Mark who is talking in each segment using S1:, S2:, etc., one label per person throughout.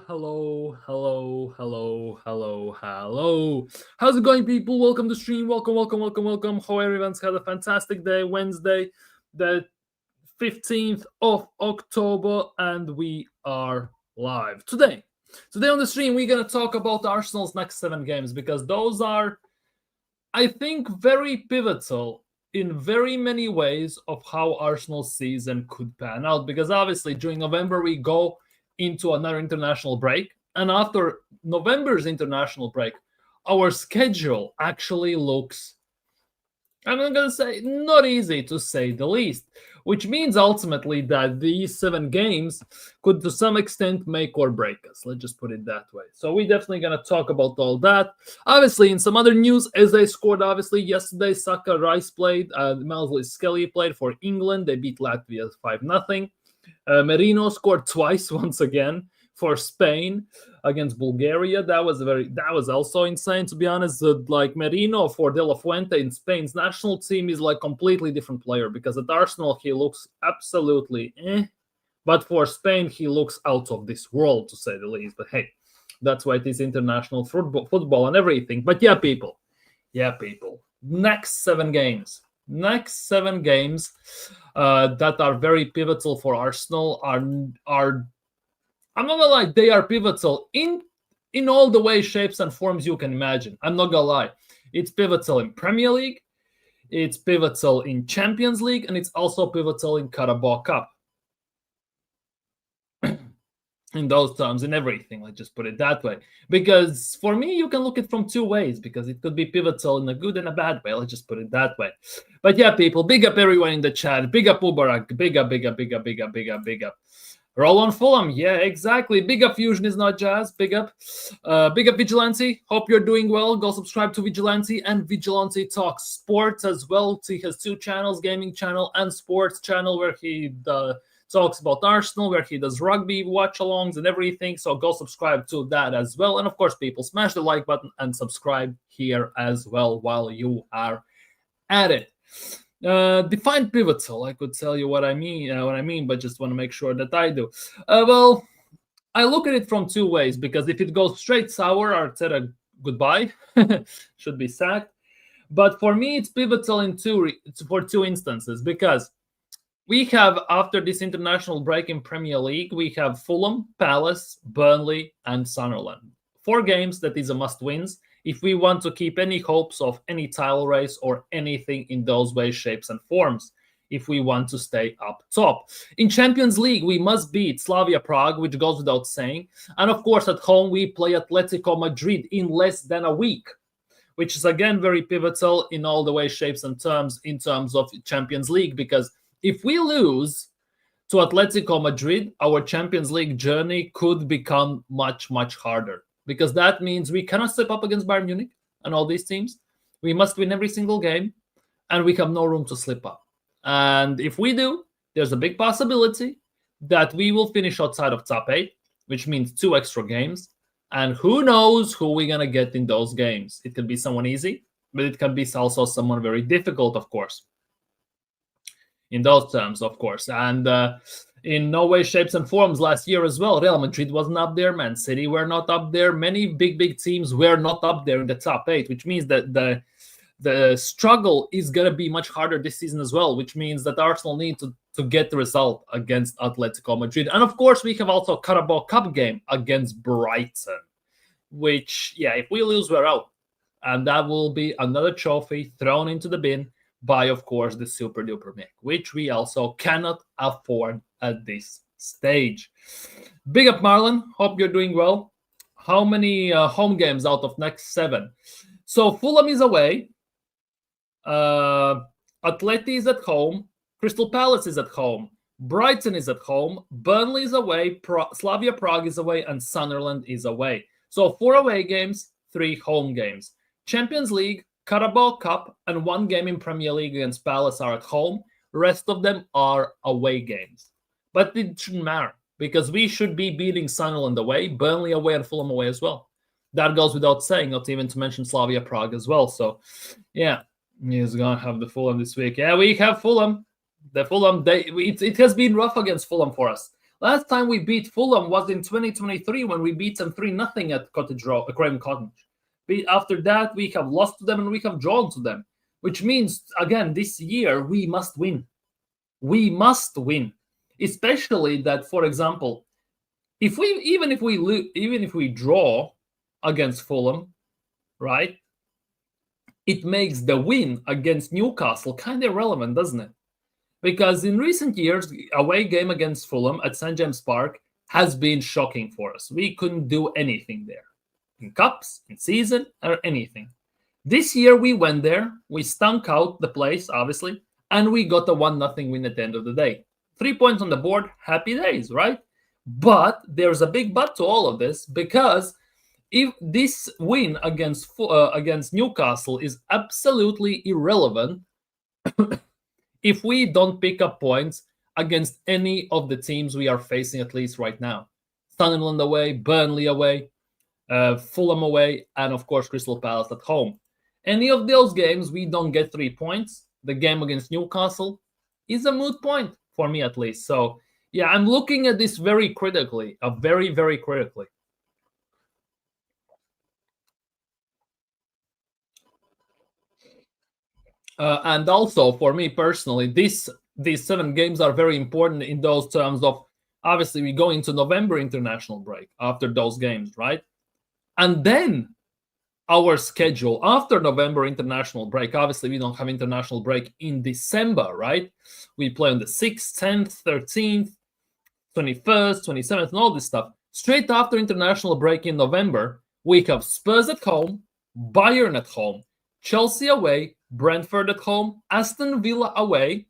S1: hello. How's it going, people? Welcome to stream. Welcome. Hope everyone's had a fantastic day. Wednesday, the 15th of October, and we are live Today on the stream, we're gonna talk about Arsenal's next 7 games because those are, I think, very pivotal in very many ways of how Arsenal's season could pan out. Because obviously, during November, we go into another international break. And after November's international break, our schedule actually looks, I'm not going to say, not easy to say the least, which means ultimately that these 7 games could to some extent make or break us. Let's just put it that way. So we're definitely going to talk about all that. Obviously, in some other news, as they scored, obviously, yesterday, Saka Rice played, Melsley Skelly played for England. They beat Latvia 5-0. Merino scored twice once again for Spain against Bulgaria. That was also insane, to be honest. Like Merino for De La Fuente in Spain's national team is like completely different player, because at Arsenal he looks absolutely but for Spain he looks out of this world, to say the least. But hey, that's why it is international football and everything. But yeah, people, next 7 games that are very pivotal for Arsenal are I'm not gonna lie, they are pivotal in all the ways, shapes, and forms you can imagine. I'm not gonna lie. It's pivotal in Premier League, it's pivotal in Champions League, and it's also pivotal in Carabao Cup. In those terms, in everything, let's just put it that way. Because for me, you can look at it from 2 ways, because it could be pivotal in a good and a bad way. Let's just put it that way. But yeah, people, big up everyone in the chat. Big up Ubarak. Big up. Roll on Fulham. Yeah, exactly. Big up Fusion is not jazz. Big up Vigilante. Hope you're doing well. Go subscribe to Vigilante and Vigilante Talks Sports as well. He has 2 channels, gaming channel and sports channel, where he talks about Arsenal, where he does rugby watch-alongs and everything. So go subscribe to that as well. And of course, people, smash the like button and subscribe here as well while you are at it. Define pivotal. I could tell you what I mean, but just want to make sure that I do. Well, I look at it from 2 ways, because if it goes straight sour, Arteta, goodbye, should be sacked. But for me, it's pivotal for 2 instances, because we have, after this international break in Premier League, we have Fulham, Palace, Burnley, and Sunderland. 4 games that is a must-wins if we want to keep any hopes of any title race or anything in those ways, shapes, and forms, if we want to stay up top. In Champions League, we must beat Slavia Prague, which goes without saying. And of course, at home, we play Atletico Madrid in less than a week, which is, again, very pivotal in all the ways, shapes, and terms in terms of Champions League, because if we lose to Atletico Madrid, our Champions League journey could become much, much harder, because that means we cannot step up against Bayern Munich and all these teams. We must win every single game, and we have no room to slip up. And if we do, there's a big possibility that we will finish outside of top 8, which means 2 extra games. And who knows who we're going to get in those games. It can be someone easy, but it can be also someone very difficult, of course. In those terms, of course. And in no way, shapes, and forms last year as well, Real Madrid wasn't up there. Man City were not up there. Many big teams were not up there in the top 8, which means that the struggle is going to be much harder this season as well, which means that Arsenal need to get the result against Atletico Madrid. And of course, we have also Carabao Cup game against Brighton, which, yeah, if we lose, we're out. And that will be another trophy thrown into the bin by, of course, the Super Duper Mick, which we also cannot afford at this stage. Big up, Marlon. Hope you're doing well. How many home games out of next 7? So Fulham is away. Atleti is at home. Crystal Palace is at home. Brighton is at home. Burnley is away. Slavia Prague is away. And Sunderland is away. So 4 away games, 3 home games. Champions League, Carabao Cup, and 1 game in Premier League against Palace are at home. Rest of them are away games. But it shouldn't matter, because we should be beating Sunderland away, Burnley away, and Fulham away as well. That goes without saying, not even to mention Slavia Prague as well. So, yeah, he's going to have the Fulham this week. Yeah, we have Fulham. The Fulham, it has been rough against Fulham for us. Last time we beat Fulham was in 2023 when we beat them 3-0 at Craven Cottage. After that, we have lost to them and we have drawn to them, which means, again, this year we must win. We must win, especially that, for example, even if we draw against Fulham, right? It makes the win against Newcastle kind of irrelevant, doesn't it? Because in recent years, away game against Fulham at St James Park has been shocking for us. We couldn't do anything there, in cups, in season, or anything. This year we went there, we stunk out the place, obviously, and we got a 1-0 win at the end of the day. 3 points on the board, happy days, right? But there's a big but to all of this, because if this win against Newcastle is absolutely irrelevant if we don't pick up points against any of the teams we are facing, at least right now. Sunderland away, Burnley away, Fulham away, and of course Crystal Palace at home. Any of those games we don't get 3 points. The game against Newcastle is a moot point for me, at least. So yeah, I'm looking at this very critically, very, very critically. And also for me personally, these 7 games are very important in those terms of, obviously we go into November international break after those games, right? And then our schedule after November international break, obviously we don't have international break in December, right? We play on the 6th, 10th, 13th, 21st, 27th, and all this stuff. Straight after international break in November, we have Spurs at home, Bayern at home, Chelsea away, Brentford at home, Aston Villa away,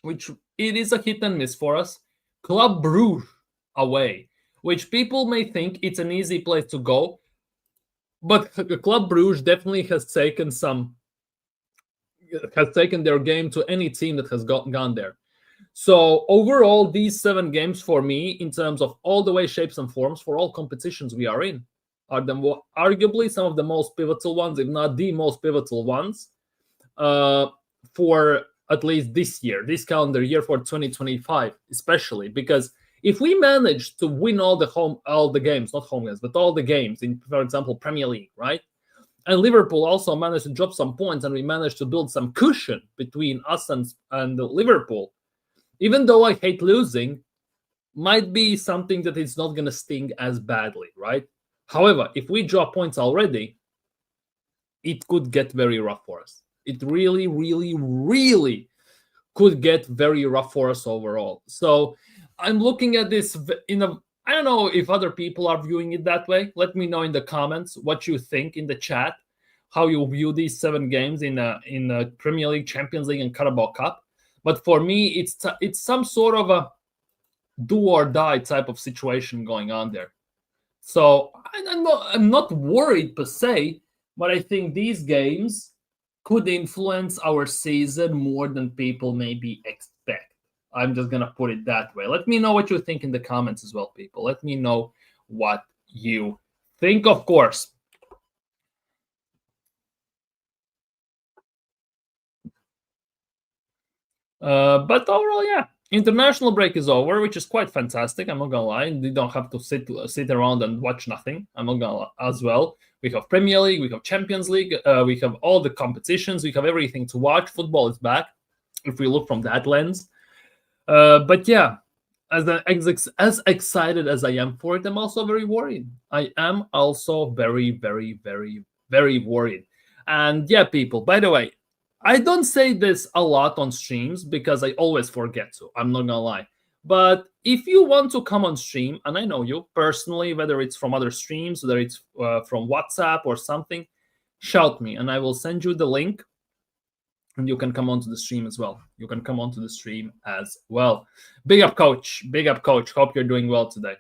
S1: which it is a hit and miss for us, Club Brugge away, which people may think it's an easy place to go, but Club Brugge definitely has taken their game to any team that has gone there. So overall, these 7 games for me, in terms of all the way shapes and forms for all competitions we are in, are arguably some of the most pivotal ones, if not the most pivotal ones, for at least this year, this calendar year, for 2025, especially because if we manage to win all the games, not home games, but all the games in, for example, Premier League, right? And Liverpool also managed to drop some points, and we managed to build some cushion between us and Liverpool. Even though I hate losing, might be something that is not going to sting as badly, right? However, if we drop points already, it could get very rough for us. It really, really, really could get very rough for us overall. So I'm looking at this I don't know if other people are viewing it that way. Let me know in the comments what you think in the chat, how you view these 7 games in Premier League, Champions League, and Carabao Cup. But for me, it's some sort of a do or die type of situation going on there. So I'm not worried per se, but I think these games could influence our season more than people maybe expect. I'm just going to put it that way. Let me know what you think in the comments as well, people. Let me know what you think, of course. But overall, yeah, international break is over, which is quite fantastic. I'm not gonna lie. You don't have to sit around and watch nothing. I'm not gonna lie as well. We have Premier League, we have Champions League, we have all the competitions, we have everything to watch. Football is back, if we look from that lens. But yeah, as excited as I am for it, I'm also very worried. I am also very, very, very, very worried. And yeah, people, by the way, I don't say this a lot on streams because I always forget to. I'm not gonna lie. But if you want to come on stream, and I know you personally, whether it's from other streams, whether it's from WhatsApp or something, shout me and I will send you the link and you can come onto the stream as well. You can come onto the stream as well. Big up, coach. Big up, coach. Hope you're doing well today.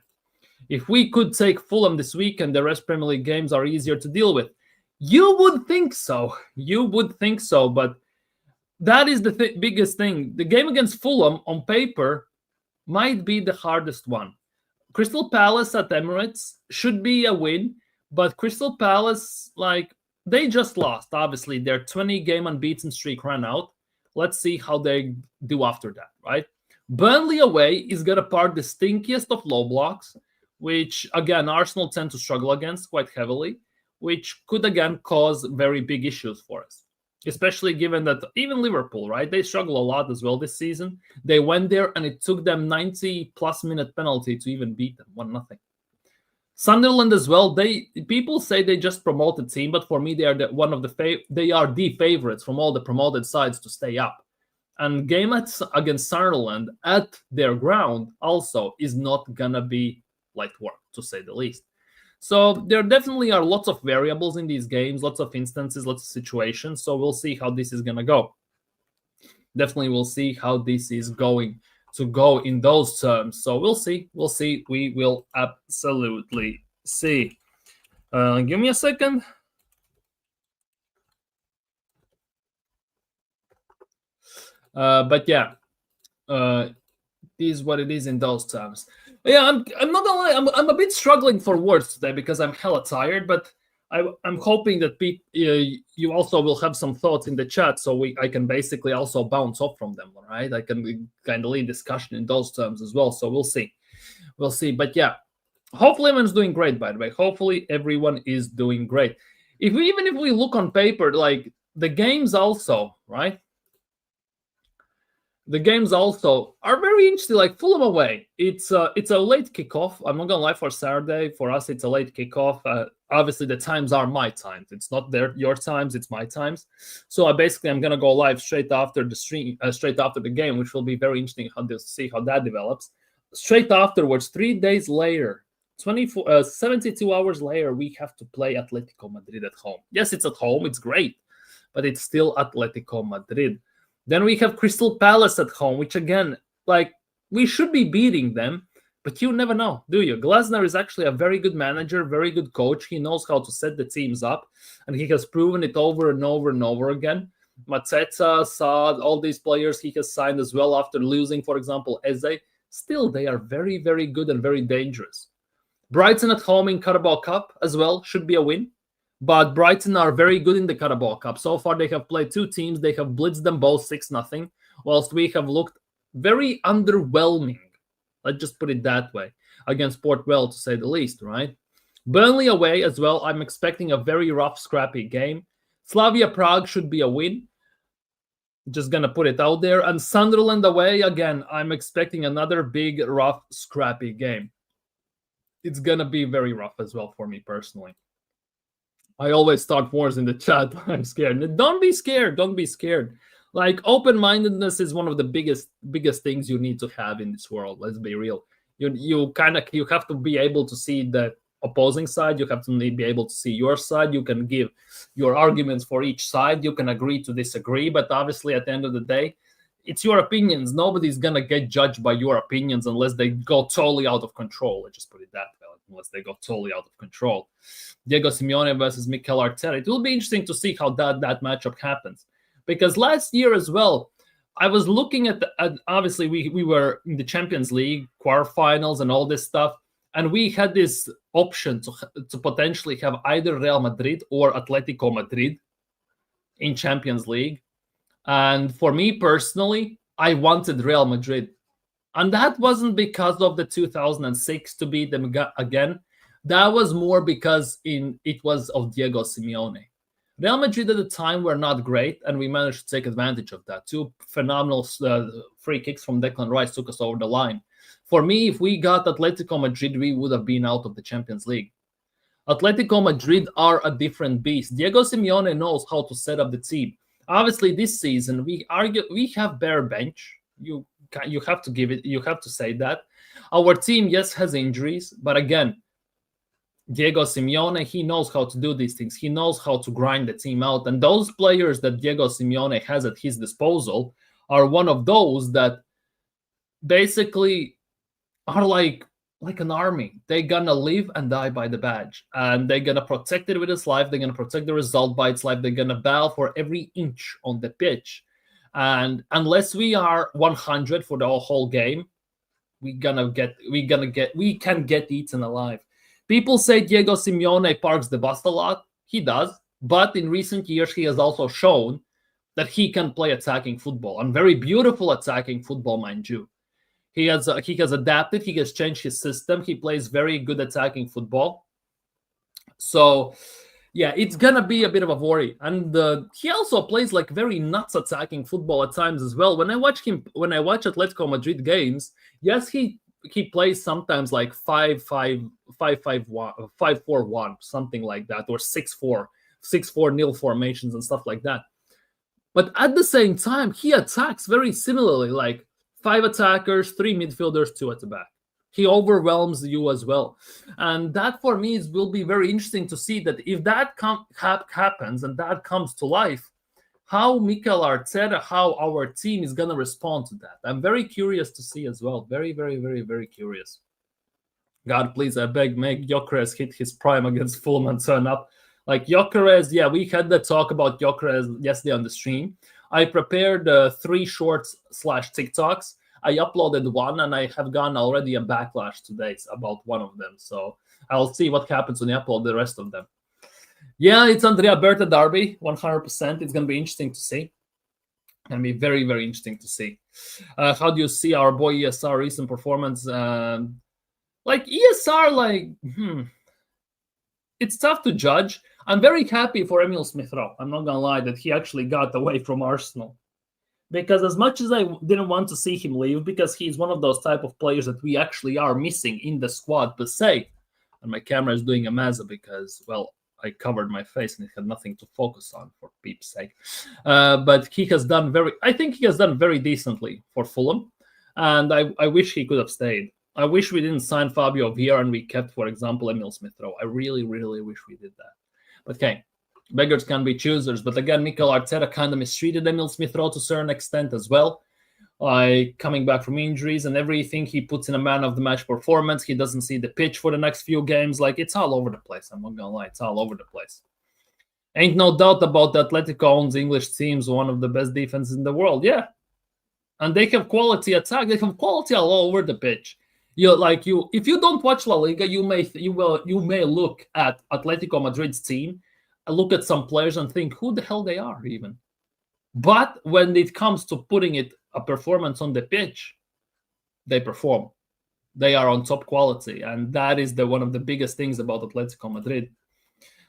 S1: If we could take Fulham this week and the rest Premier League games are easier to deal with, you would think so. You would think so, but that is the biggest thing. The game against Fulham on paper might be the hardest one. Crystal Palace at Emirates should be a win, but Crystal Palace, they just lost. Obviously, their 20-game unbeaten streak ran out. Let's see how they do after that, right? Burnley away is going to park the stinkiest of low blocks, which again Arsenal tend to struggle against quite heavily, which could again cause very big issues for us. Especially given that even Liverpool, right? They struggle a lot as well this season. They went there and it took them 90 plus minute penalty to even beat them 1-0. Sunderland as well. People say they just promoted team, but for me they are they are the favorites from all the promoted sides to stay up. And game against Sunderland at their ground also is not gonna be light work, to say the least. So there definitely are lots of variables in these games, lots of instances, lots of situations. So we'll see how this is gonna go. Definitely, we'll see how this is going to go in those terms. So we'll see. We'll see. We will absolutely see. Give me a second. But yeah, it is what it is in those terms. Yeah, I'm not gonna lie. I'm a bit struggling for words today because I'm hella tired. But I'm hoping that you also will have some thoughts in the chat, so I can basically also bounce off from them. All right, I can kind of lead discussion in those terms as well. So we'll see. But yeah, hopefully everyone's doing great. By the way, hopefully everyone is doing great. Even if we look on paper, like the games also, right? The games also are very interesting. Like Fulham away, it's a late kickoff. I'm not gonna lie, for Saturday for us it's a late kickoff. Obviously the times are my times. It's not your times. It's my times. So I'm gonna go live straight after the stream, straight after the game, which will be very interesting to see how that develops. Straight afterwards, 3 days later, 72 hours later, we have to play Atletico Madrid at home. Yes, it's at home. It's great, but it's still Atletico Madrid. Then we have Crystal Palace at home, which again, like we should be beating them, but you never know, do you? Glasner is actually a very good manager, very good coach. He knows how to set the teams up, and he has proven it over and over and over again. Mateta, Saad, all these players he has signed as well after losing, for example, Eze. Still, they are very, very good and very dangerous. Brighton at home in Carabao Cup as well should be a win. But Brighton are very good in the Carabao Cup. So far, they have played two teams. They have blitzed them both 6-0, whilst we have looked very underwhelming. Let's just put it that way, against Port Vale, to say the least, right? Burnley away as well. I'm expecting a very rough, scrappy game. Slavia Prague should be a win. Just going to put it out there. And Sunderland away, again, I'm expecting another big, rough, scrappy game. It's going to be very rough as well for me personally. I always start wars in the chat. I'm scared. Don't be scared. Don't be scared. Like open-mindedness is one of the biggest things you need to have in this world. Let's be real. You have to be able to see the opposing side. You have to be able to see your side. You can give your arguments for each side. You can agree to disagree. But obviously, at the end of the day, it's your opinions. Nobody's gonna get judged by your opinions unless they go totally out of control. Let's just put it that way. Unless they go totally out of control. Diego Simeone versus Mikel Arteta. It will be interesting to see how that matchup happens. Because last year as well, I was looking at obviously we were in the Champions League quarterfinals and all this stuff, and we had this option to potentially have either Real Madrid or Atletico Madrid in Champions League. And for me personally, I wanted Real Madrid. And that wasn't because of the 2006 to beat them again. That was more because it was of Diego Simeone. Real Madrid at the time were not great, and we managed to take advantage of that. Two phenomenal free kicks from Declan Rice took us over the line. For me, if we got Atletico Madrid, we would have been out of the Champions League. Atletico Madrid are a different beast. Diego Simeone knows how to set up the team. Obviously, this season we have bare bench. You have to give it. You have to say that our team, yes, has injuries, but again, Diego Simeone, he knows how to do these things. He knows how to grind the team out, and those players that Diego Simeone has at his disposal are one of those that basically are like an army. They're gonna live and die by the badge, and they're gonna protect it with its life. They're gonna protect the result by its life. They're gonna battle for every inch on the pitch. And unless we are 100 for the whole game, we can get eaten alive. People say Diego Simeone parks the bus a lot. He does, but in recent years he has also shown that he can play attacking football, and very beautiful attacking football, mind you. He has adapted. He has changed his system. He plays very good attacking football. So yeah, it's gonna be a bit of a worry. And he also plays like very nuts attacking football at times as well. When I watch Atletico Madrid games, yes, he plays sometimes like 5-5-5-1, 5-4-1, something like that, or 6-4 nil formations and stuff like that. But at the same time, he attacks very similarly, like 5 attackers, 3 midfielders, 2 at the back. He overwhelms you as well. And that for me will be very interesting to see that if that happens and that comes to life, how Mikel Arteta, how our team is going to respond to that. I'm very curious to see as well. Very, very, very, very curious. God, please, I beg, make Gyökeres hit his prime against Fulham and turn up. Like Gyökeres, yeah, we had the talk about Gyökeres yesterday on the stream. I prepared 3 shorts / TikToks. I uploaded one and I have gotten already a backlash today about one of them. So I'll see what happens when I upload the rest of them. Yeah, it's Andrea Berta derby, 100%. It's going to be interesting to see. Going to be very, very interesting to see. How do you see our boy ESR recent performance? Like ESR, it's tough to judge. I'm very happy for Emil Smith-Rowe. I'm not going to lie that he actually got away from Arsenal. Because as much as I didn't want to see him leave, because he's one of those type of players that we actually are missing in the squad per se. And my camera is doing a mess because, well, I covered my face and it had nothing to focus on, for peep's sake. But I think he has done very decently for Fulham. And I wish he could have stayed. I wish we didn't sign Fabio Vieira and we kept, for example, Emil Smith-Rowe. I really, really wish we did that. But okay. Beggars can be choosers, but again, Mikel Arteta kind of mistreated Emil Smith-Rowe to a certain extent as well. Coming back from injuries and everything, he puts in a man of the match performance. He doesn't see the pitch for the next few games. Like, it's all over the place. I'm not gonna lie, it's all over the place. Ain't no doubt about that. Atletico owns English teams, one of the best defenses in the world. Yeah, and they have quality attack. They have quality all over the pitch. If you don't watch La Liga, you may look at Atletico Madrid's team, look at some players and think who the hell they are even. But when it comes to putting a performance on the pitch, they perform. They are on top quality, and that is one of the biggest things about Atletico Madrid.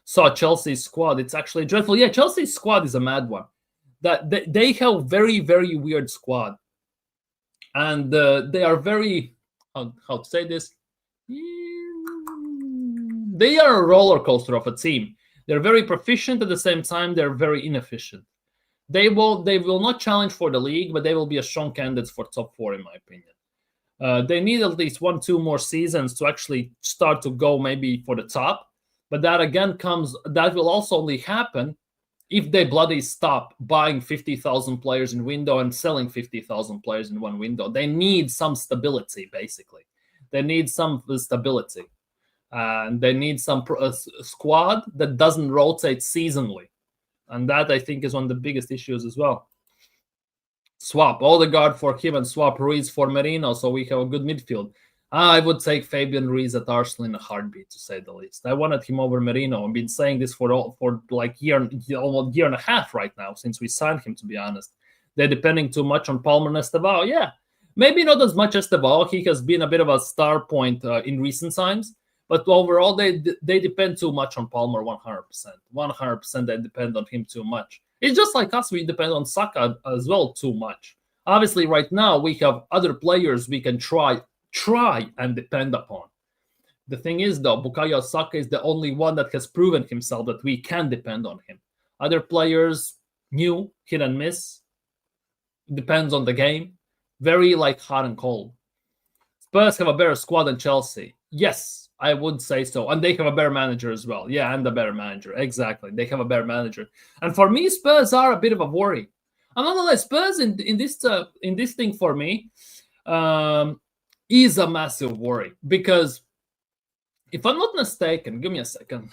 S1: Saw Chelsea's squad; it's actually dreadful. Yeah, Chelsea's squad is a mad one. That they have very, very weird squad, and they are very how to say this. They are a roller coaster of a team. They're very proficient, at the same time, they're very inefficient. They will not challenge for the league, but they will be a strong candidate for top 4, in my opinion. They need at least 1-2 more seasons to actually start to go maybe for the top. But that will also only happen if they bloody stop buying 50,000 players in window and selling 50,000 players in one window. They need some stability, basically. They need some stability. And they need some squad that doesn't rotate seasonally. And that, I think, is one of the biggest issues as well. Swap Odegaard for him and swap Ruiz for Merino, so we have a good midfield. I would take Fabian Ruiz at Arsenal in a heartbeat, to say the least. I wanted him over Merino. I've been saying this for like almost a year and a half right now, since we signed him, to be honest. They're depending too much on Palmer and Estevao. Yeah, maybe not as much as Estevao. He has been a bit of a star point in recent times. But overall, they depend too much on Palmer, 100%. 100% they depend on him too much. It's just like us, we depend on Saka as well too much. Obviously, right now, we have other players we can try and depend upon. The thing is, though, Bukayo Saka is the only one that has proven himself that we can depend on him. Other players, new, hit and miss. Depends on the game. Very hot and cold. Spurs have a better squad than Chelsea. Yes. I would say so. And they have a better manager as well. Yeah, and a better manager. Exactly. They have a better manager. And for me, Spurs are a bit of a worry. I'm not gonna lie, Spurs in this thing for me is a massive worry. Because if I'm not mistaken, give me a second.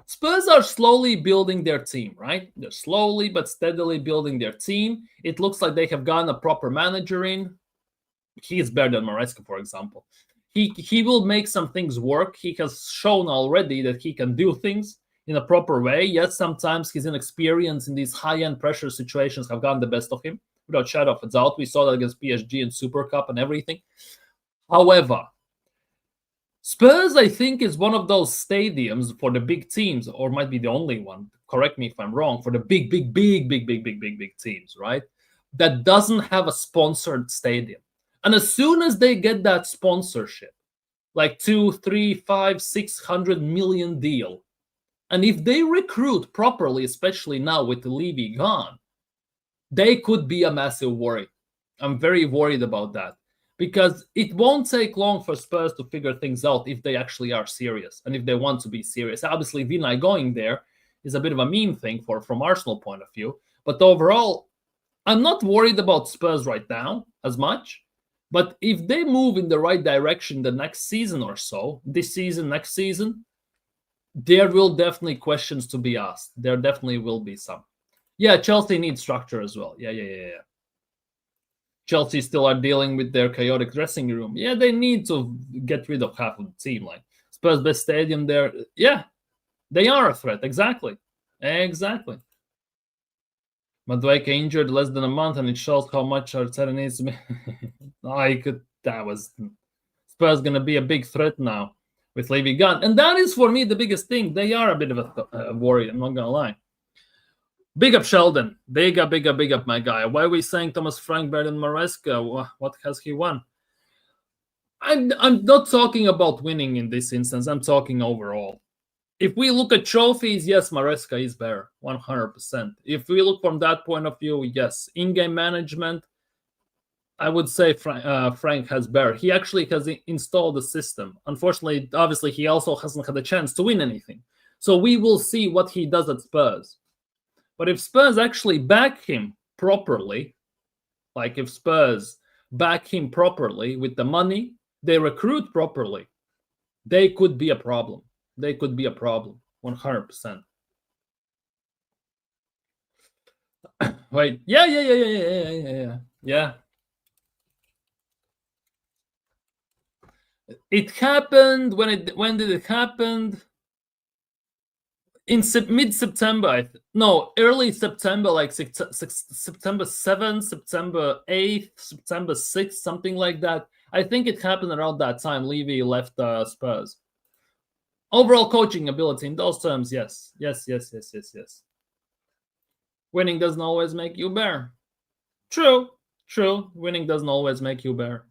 S1: Spurs are slowly building their team, right? They're slowly but steadily building their team. It looks like they have gotten a proper manager in. He is better than Maresca, for example. He will make some things work. He has shown already that he can do things in a proper way. Yet sometimes his inexperience in these high-end pressure situations have gotten the best of him. without shadow of a doubt. We saw that against PSG and Super Cup and everything. However, Spurs, I think, is one of those stadiums for the big teams, or might be the only one. Correct me if I'm wrong. For the big teams, right? That doesn't have a sponsored stadium. And as soon as they get that sponsorship, like 2, 3, 5, 600 million deal, and if they recruit properly, especially now with the Levy gone, they could be a massive worry. I'm very worried about that because it won't take long for Spurs to figure things out if they actually are serious and if they want to be serious. Obviously, Vinay going there is a bit of a meme thing from Arsenal point of view, but overall, I'm not worried about Spurs right now as much. But if they move in the right direction the next season or so, this season, next season, there will definitely questions to be asked. There definitely will be some. Yeah, Chelsea needs structure as well. Yeah. Chelsea still are dealing with their chaotic dressing room. Yeah, they need to get rid of half of the team. Like Spurs best stadium there. Yeah, they are a threat. Exactly. Madueke injured less than a month, and it shows how much Arteta needs to be. That was Spurs going to be a big threat now with Levy gone. And that is, for me, the biggest thing. They are a bit of a worry, I'm not going to lie. Big up Sheldon. Big up, my guy. Why are we saying Thomas Frank better than Maresca? What has he won? I'm not talking about winning in this instance. I'm talking overall. If we look at trophies, yes, Maresca is better, 100%. If we look from that point of view, yes. In-game management, I would say Frank has better. He actually has installed the system. Unfortunately, obviously, he also hasn't had a chance to win anything. So we will see what he does at Spurs. But if Spurs actually back him properly, like if Spurs back him properly with the money, they recruit properly, they could be a problem. 100%. Wait, yeah. It happened when did it happen? In mid-September, early September, like September 7th, September 8th, September 6th, something like that. I think it happened around that time Levy left Spurs. Overall coaching ability in those terms, yes. Winning doesn't always make you better. True. Winning doesn't always make you better.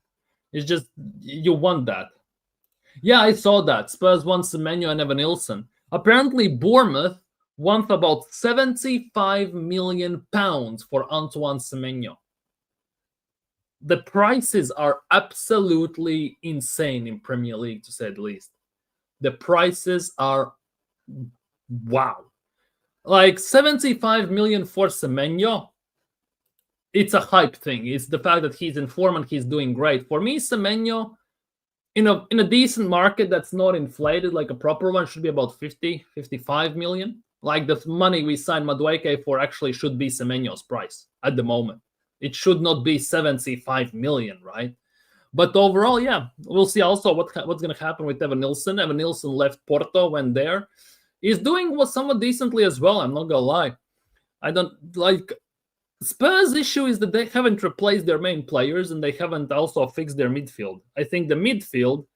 S1: It's just you want that. Yeah, I saw that. Spurs won Semenyo and Evan Nilsson. Apparently, Bournemouth wants about £75 million for Antoine Semenyo. The prices are absolutely insane in Premier League, to say the least. The prices are wow. Like 75 million for Semenyo, it's a hype thing. It's the fact that he's in form and he's doing great. For me, Semenyo, in a decent market that's not inflated, like a proper one, should be about 50, 55 million. Like the money we signed Madueke for actually should be Semenyo's price at the moment. It should not be 75 million, right? But overall, yeah, we'll see also what's going to happen with Evan Nilsson. Evan Nilsson left Porto, went there. He's doing somewhat decently as well, I'm not going to lie. I don't like... Spurs' issue is that they haven't replaced their main players and they haven't also fixed their midfield. I think the midfield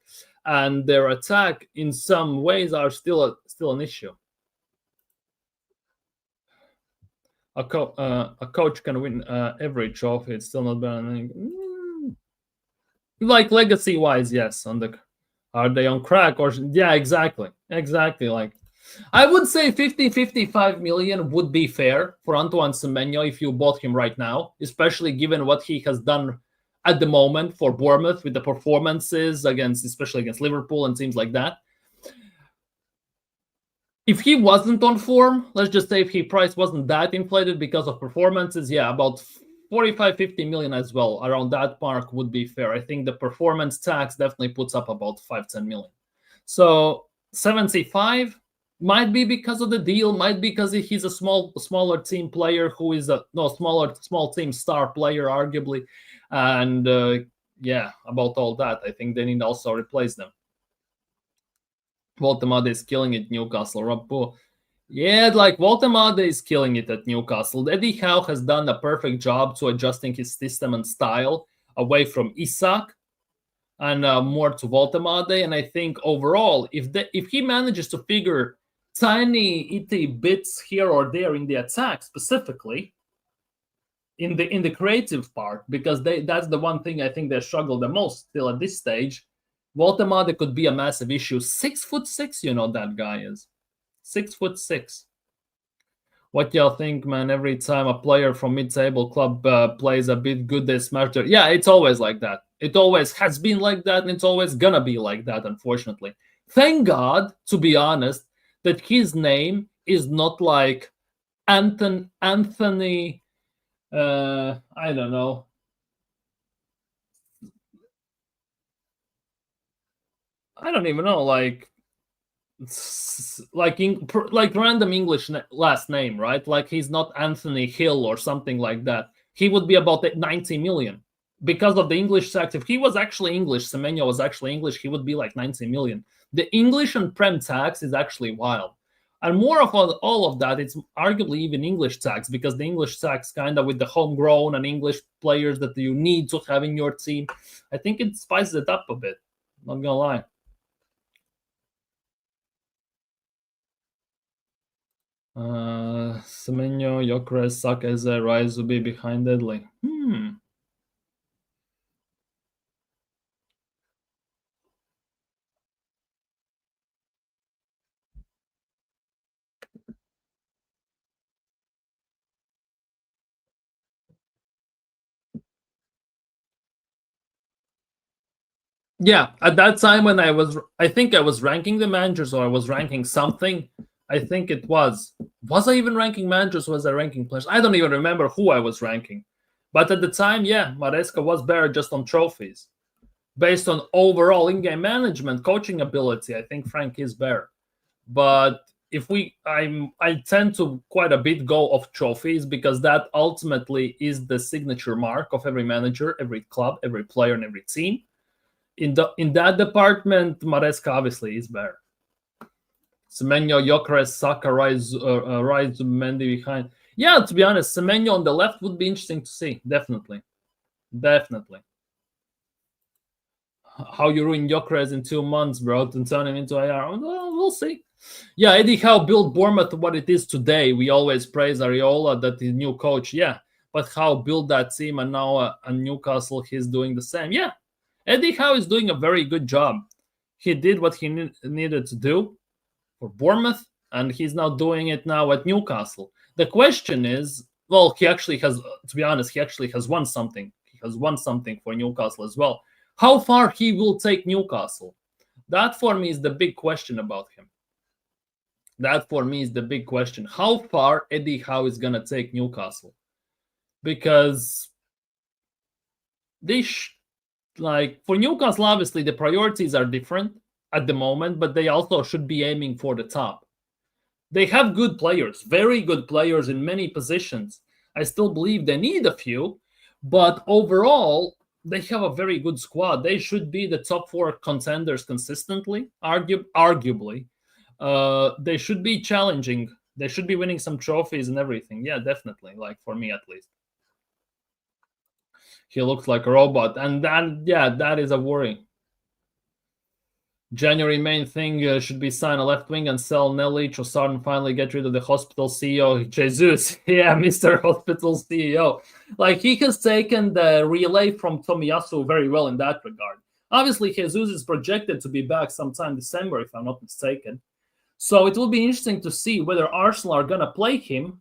S1: and their attack in some ways are still an issue. A coach can win every trophy. It's still not better. Like legacy-wise, yes. Are they on crack? Or yeah, exactly. Like, I would say 50-55 million would be fair for Antoine Semenyo if you bought him right now, especially given what he has done at the moment for Bournemouth with the performances especially against Liverpool and teams like that. If he wasn't on form, let's just say if his price wasn't that inflated because of performances, yeah, about 45-50 million as well, around that mark would be fair. I think the performance tax definitely puts up about 5-10 million. So 75 might be because of the deal, might be because he's a smaller team player who is small team star player, arguably. And yeah, about all that, I think they need to also replace them. Voltemade is killing it, Newcastle. Rob Poole. Yeah, like Voltemade is killing it at Newcastle. Eddie Howe has done a perfect job to adjusting his system and style away from Isak and more to Voltemade. And I think overall, if he manages to figure tiny itty bits here or there in the attack specifically, in the creative part, because that's the one thing I think they struggle the most still at this stage. Voltemade could be a massive issue. 6'6", you know that guy is 6'6". What y'all think, man? Every time a player from mid-table club plays a bit good, they smash their. Yeah, it's always like that. It always has been like that, and it's always gonna be like that. Unfortunately, thank God, to be honest, that his name is not like Anthony. I don't know. I don't even know. Like random English last name, right? Like he's not Anthony Hill or something like that. He would be about 90 million because of the English tax. If he was actually English, Semenyo was actually English, he would be like 90 million. The English and Prem tax is actually wild. And more of all of that, it's arguably even English tax because the English tax kind of with the homegrown and English players that you need to have in your team, I think it spices it up a bit. Not gonna lie. Semenyo, Gyökeres, Sakeze, Rise will be behind Deadly. Yeah, at that time when I think I was ranking the managers or I was ranking something. I think it was. Was I even ranking managers? Was I ranking players? I don't even remember who I was ranking. But at the time, yeah, Maresca was better just on trophies. Based on overall in-game management, coaching ability, I think Frank is better. But if I tend to quite a bit go off trophies because that ultimately is the signature mark of every manager, every club, every player, and every team. In that department, Maresca obviously is better. Semenyo, Gyökeres, Saka, Rise, Mendy behind. Yeah, to be honest, Semenyo on the left would be interesting to see. Definitely. How you ruin Gyökeres in 2 months, bro, and turn him into IR. Well, we'll see. Yeah, Eddie Howe built Bournemouth to what it is today. We always praise Areola, that the new coach. Yeah, but Howe built that team, and now at Newcastle, he's doing the same. Yeah, Eddie Howe is doing a very good job. He did what he needed to do for Bournemouth, and he's now doing it now at Newcastle. The question is, well, he actually has, to be honest, he actually has won something. He has won something for Newcastle as well. How far he will take Newcastle? That for me is the big question about him. That for me is the big question. How far Eddie Howe is going to take Newcastle? Because like for Newcastle, obviously the priorities are different at the moment, but they also should be aiming for the top. They have good players, very good players in many positions. I still believe they need a few, but overall, they have a very good squad. They should be the top 4 contenders consistently, arguably. They should be challenging. They should be winning some trophies and everything. Yeah, definitely. Like for me, at least. He looks like a robot, and that is a worry. January main thing should be sign a left wing and sell Nelly, Trossard, and finally get rid of the hospital CEO, Jesus. Yeah, Mr. Hospital CEO. Like, he has taken the relay from Tomiyasu very well in that regard. Obviously, Jesus is projected to be back sometime December, if I'm not mistaken. So it will be interesting to see whether Arsenal are going to play him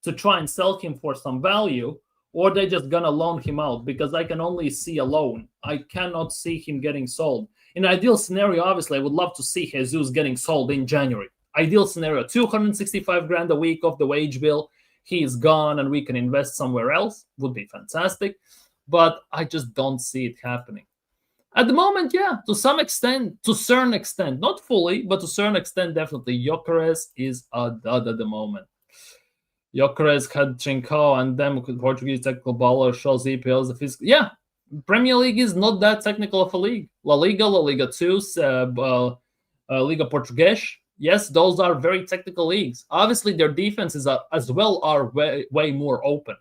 S1: to try and sell him for some value, or they're just going to loan him out, because I can only see a loan. I cannot see him getting sold. In an ideal scenario, obviously, I would love to see Jesus getting sold in January. Ideal scenario, 265 grand a week off the wage bill. He is gone and we can invest somewhere else. Would be fantastic. But I just don't see it happening. At the moment, yeah, to some extent, to a certain extent, not fully, but to a certain extent, definitely. Gyökeres is a dud at the moment. Gyökeres had Trinco and then Portuguese technical baller shows EPL as a physical. Yeah, Premier League is not that technical of a league. La Liga 2, Liga Portuguesa, Yes, those are very technical leagues. Obviously, their defenses as well are way more open.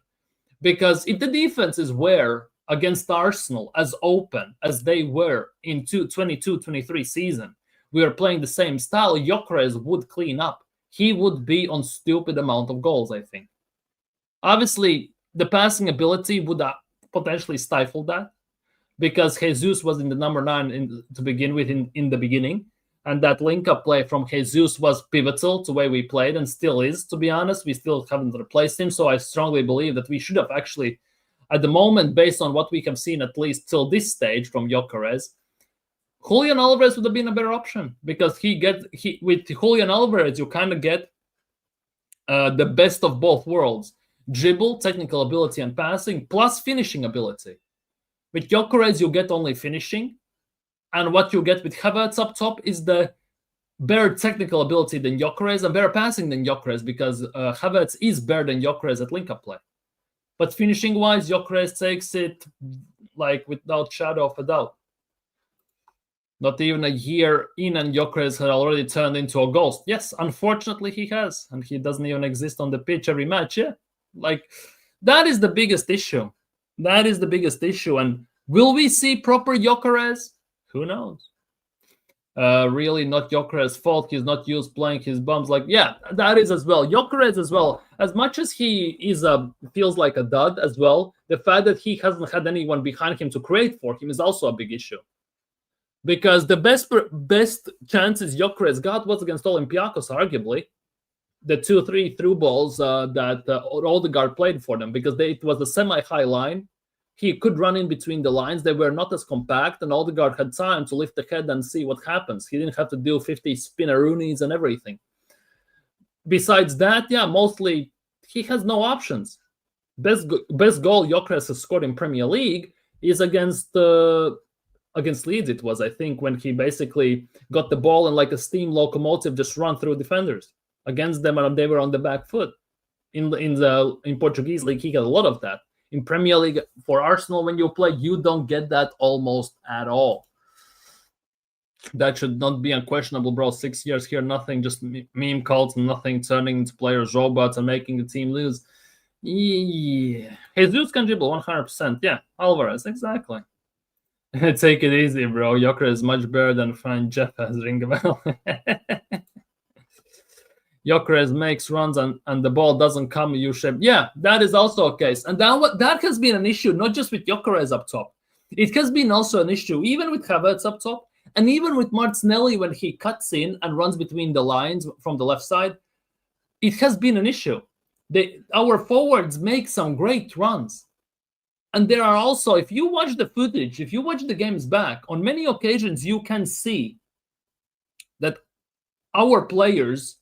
S1: Because if the defenses were against Arsenal as open as they were in 22-23 season, we were playing the same style, Gyökeres would clean up. He would be on stupid amount of goals, I think. Obviously, the passing ability would potentially stifle that because Jesus was in the number 9 to begin with in the beginning. And that link-up play from Jesus was pivotal to the way we played and still is, to be honest. We still haven't replaced him. So I strongly believe that we should have actually, at the moment, based on what we have seen at least till this stage from Gyökeres, Julian Alvarez would have been a better option because with Julian Alvarez, you kind of get the best of both worlds. Dribble, technical ability and passing, plus finishing ability. With Gyökeres, you get only finishing. And what you get with Havertz up top is the better technical ability than Gyökeres and better passing than Gyökeres because Havertz is better than Gyökeres at link-up play. But finishing-wise, Gyökeres takes it like without shadow of a doubt. Not even a year in and Gyökeres had already turned into a ghost. Yes, unfortunately he has. And he doesn't even exist on the pitch every match. Yeah, like that is the biggest issue. That is the biggest issue. And will we see proper Gyökeres? Who knows? Really not Gyökeres' fault. He's not used playing his bums. Like, yeah, that is as well. Gyökeres as well. As much as he is feels like a dud as well, the fact that he hasn't had anyone behind him to create for him is also a big issue. Because the best chances Gyökeres got was against Olympiacos, arguably. The 2-3 through balls that Odegaard played for them because it was a semi-high line. He could run in between the lines. They were not as compact, and Odegaard had time to lift the head and see what happens. He didn't have to do 50 spinneroonies and everything. Besides that, yeah, mostly he has no options. Best goal Gyökeres has scored in Premier League is against Leeds, it was, I think, when he basically got the ball and like a steam locomotive just run through defenders against them, and they were on the back foot. In Portuguese league, he got a lot of that. In Premier League, for Arsenal, when you play, you don't get that almost at all. That should not be unquestionable, bro. 6 years here, nothing, just meme cults, nothing turning into players robots and making the team lose. Yeah. Jesus can dribble 100%. Yeah, Alvarez, exactly. Take it easy, bro. Gyökeres is much better than fine Jeff has ring a bell. Gyökeres makes runs and the ball doesn't come U-shape. Yeah, that is also a case. And that has been an issue, not just with Gyökeres up top. It has been also an issue, even with Havertz up top, and even with Martinelli when he cuts in and runs between the lines from the left side. It has been an issue. Our forwards make some great runs. And there are also, if you watch the footage, if you watch the games back, on many occasions you can see that our players,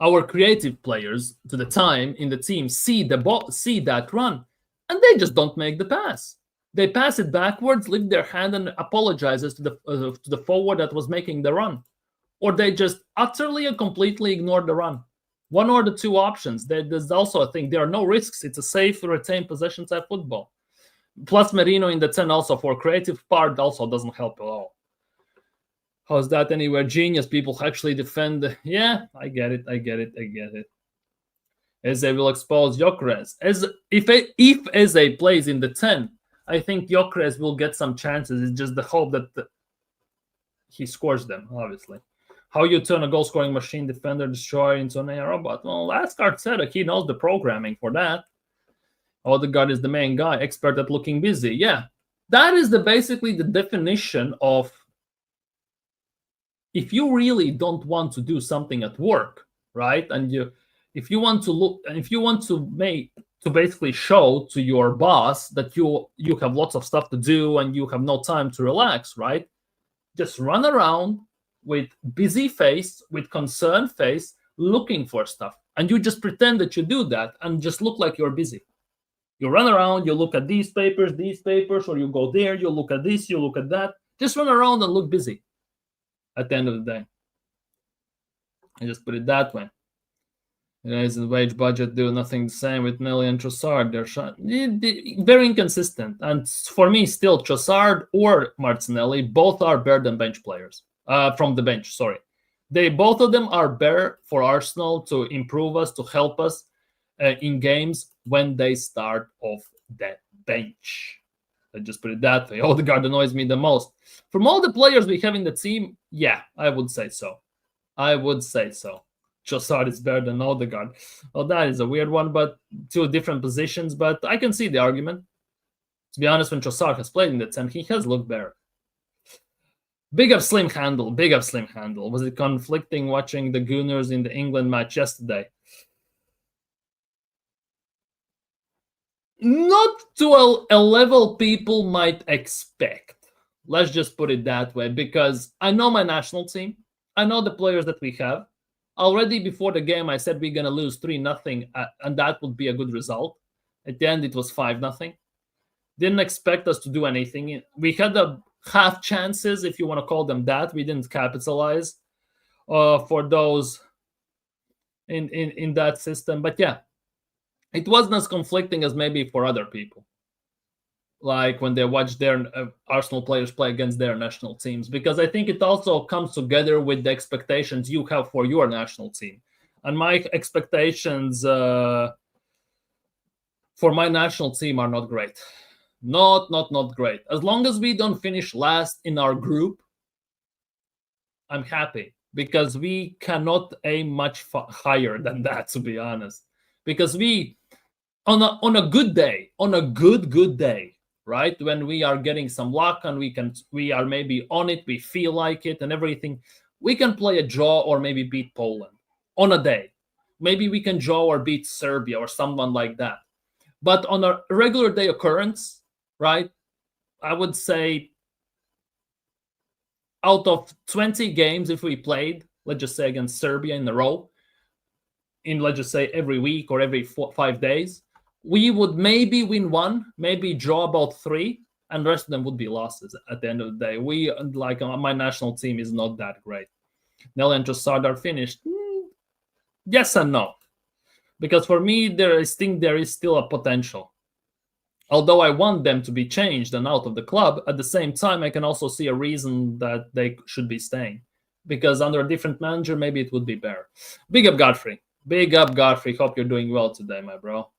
S1: our creative players to the time in the team see that run, and they just don't make the pass. They pass it backwards, lift their hand, and apologizes to the forward that was making the run, or they just utterly and completely ignore the run. One or the two options. There's also a thing. There are no risks. It's a safe, retained possession type football. Plus Merino in the 10 also for creative part also doesn't help at all. How's that anywhere? Genius people actually defend. Yeah, I get it. Eze will expose Gyökeres. If Eze plays in the 10, I think Gyökeres will get some chances. It's just the hope that he scores them, obviously. How you turn a goal-scoring machine defender destroyer into an AI robot? Well, ask Arteta. He knows the programming for that. Odegaard is the main guy, expert at looking busy. Yeah, that is basically the definition of if you really don't want to do something at work, right? And if you want to look, and if you want to basically show to your boss that you have lots of stuff to do and you have no time to relax, right? Just run around with busy face, with concerned face, looking for stuff, and you just pretend that you do that and just look like you're busy. You run around, you look at these papers, or you go there, you look at this, you look at that. Just run around and look busy at the end of the day. I just put it that way. Raise the wage budget, do nothing the same with Nelly and Trossard. They're very inconsistent. And for me, still, Trossard or Martinelli, both are better than bench players. From the bench, sorry. They both of them are better for Arsenal to improve us, to help us in games when they start off the bench. I just put it that way. Odegaard annoys me the most. From all the players we have in the team, yeah, I would say so. I would say so. Trossard is better than Odegaard. Well, that is a weird one, but two different positions. But I can see the argument. To be honest, when Trossard has played in the 10, he has looked better. Big up Slim Handle. Big up Slim Handle. Was it conflicting watching the Gooners in the England match yesterday? Not to a level people might expect. Let's just put it that way, because I know my national team. I know the players that we have. Already before the game, I said we're going to lose 3-0, and that would be a good result. At the end, it was 5-0. Didn't expect us to do anything. We had a half chances, if you want to call them that. We didn't capitalize for those in that system. But yeah, it wasn't as conflicting as maybe for other people, like when they watch their Arsenal players play against their national teams, because I think it also comes together with the expectations you have for your national team. And my expectations for my national team are not great. Not great. As long as we don't finish last in our group, I'm happy, because we cannot aim much higher than that, to be honest. Because we, on a good day, on a good day, right, when we are getting some luck and we are maybe on it, we feel like it and everything, we can play a draw or maybe beat Poland on a day. Maybe we can draw or beat Serbia or someone like that. But on a regular day occurrence, right, I would say out of 20 games, if we played, let's just say against Serbia in a row, in let's just say every week or every 5 days, we would maybe win one, maybe draw about 3, and the rest of them would be losses at the end of the day. We, like, my national team is not that great. Nelly and Trossard are finished. Yes and no. Because for me, I think there is still a potential. Although I want them to be changed and out of the club, at the same time, I can also see a reason that they should be staying. Because under a different manager, maybe it would be better. Big up Godfrey. Big up Godfrey. Hope you're doing well today, my bro.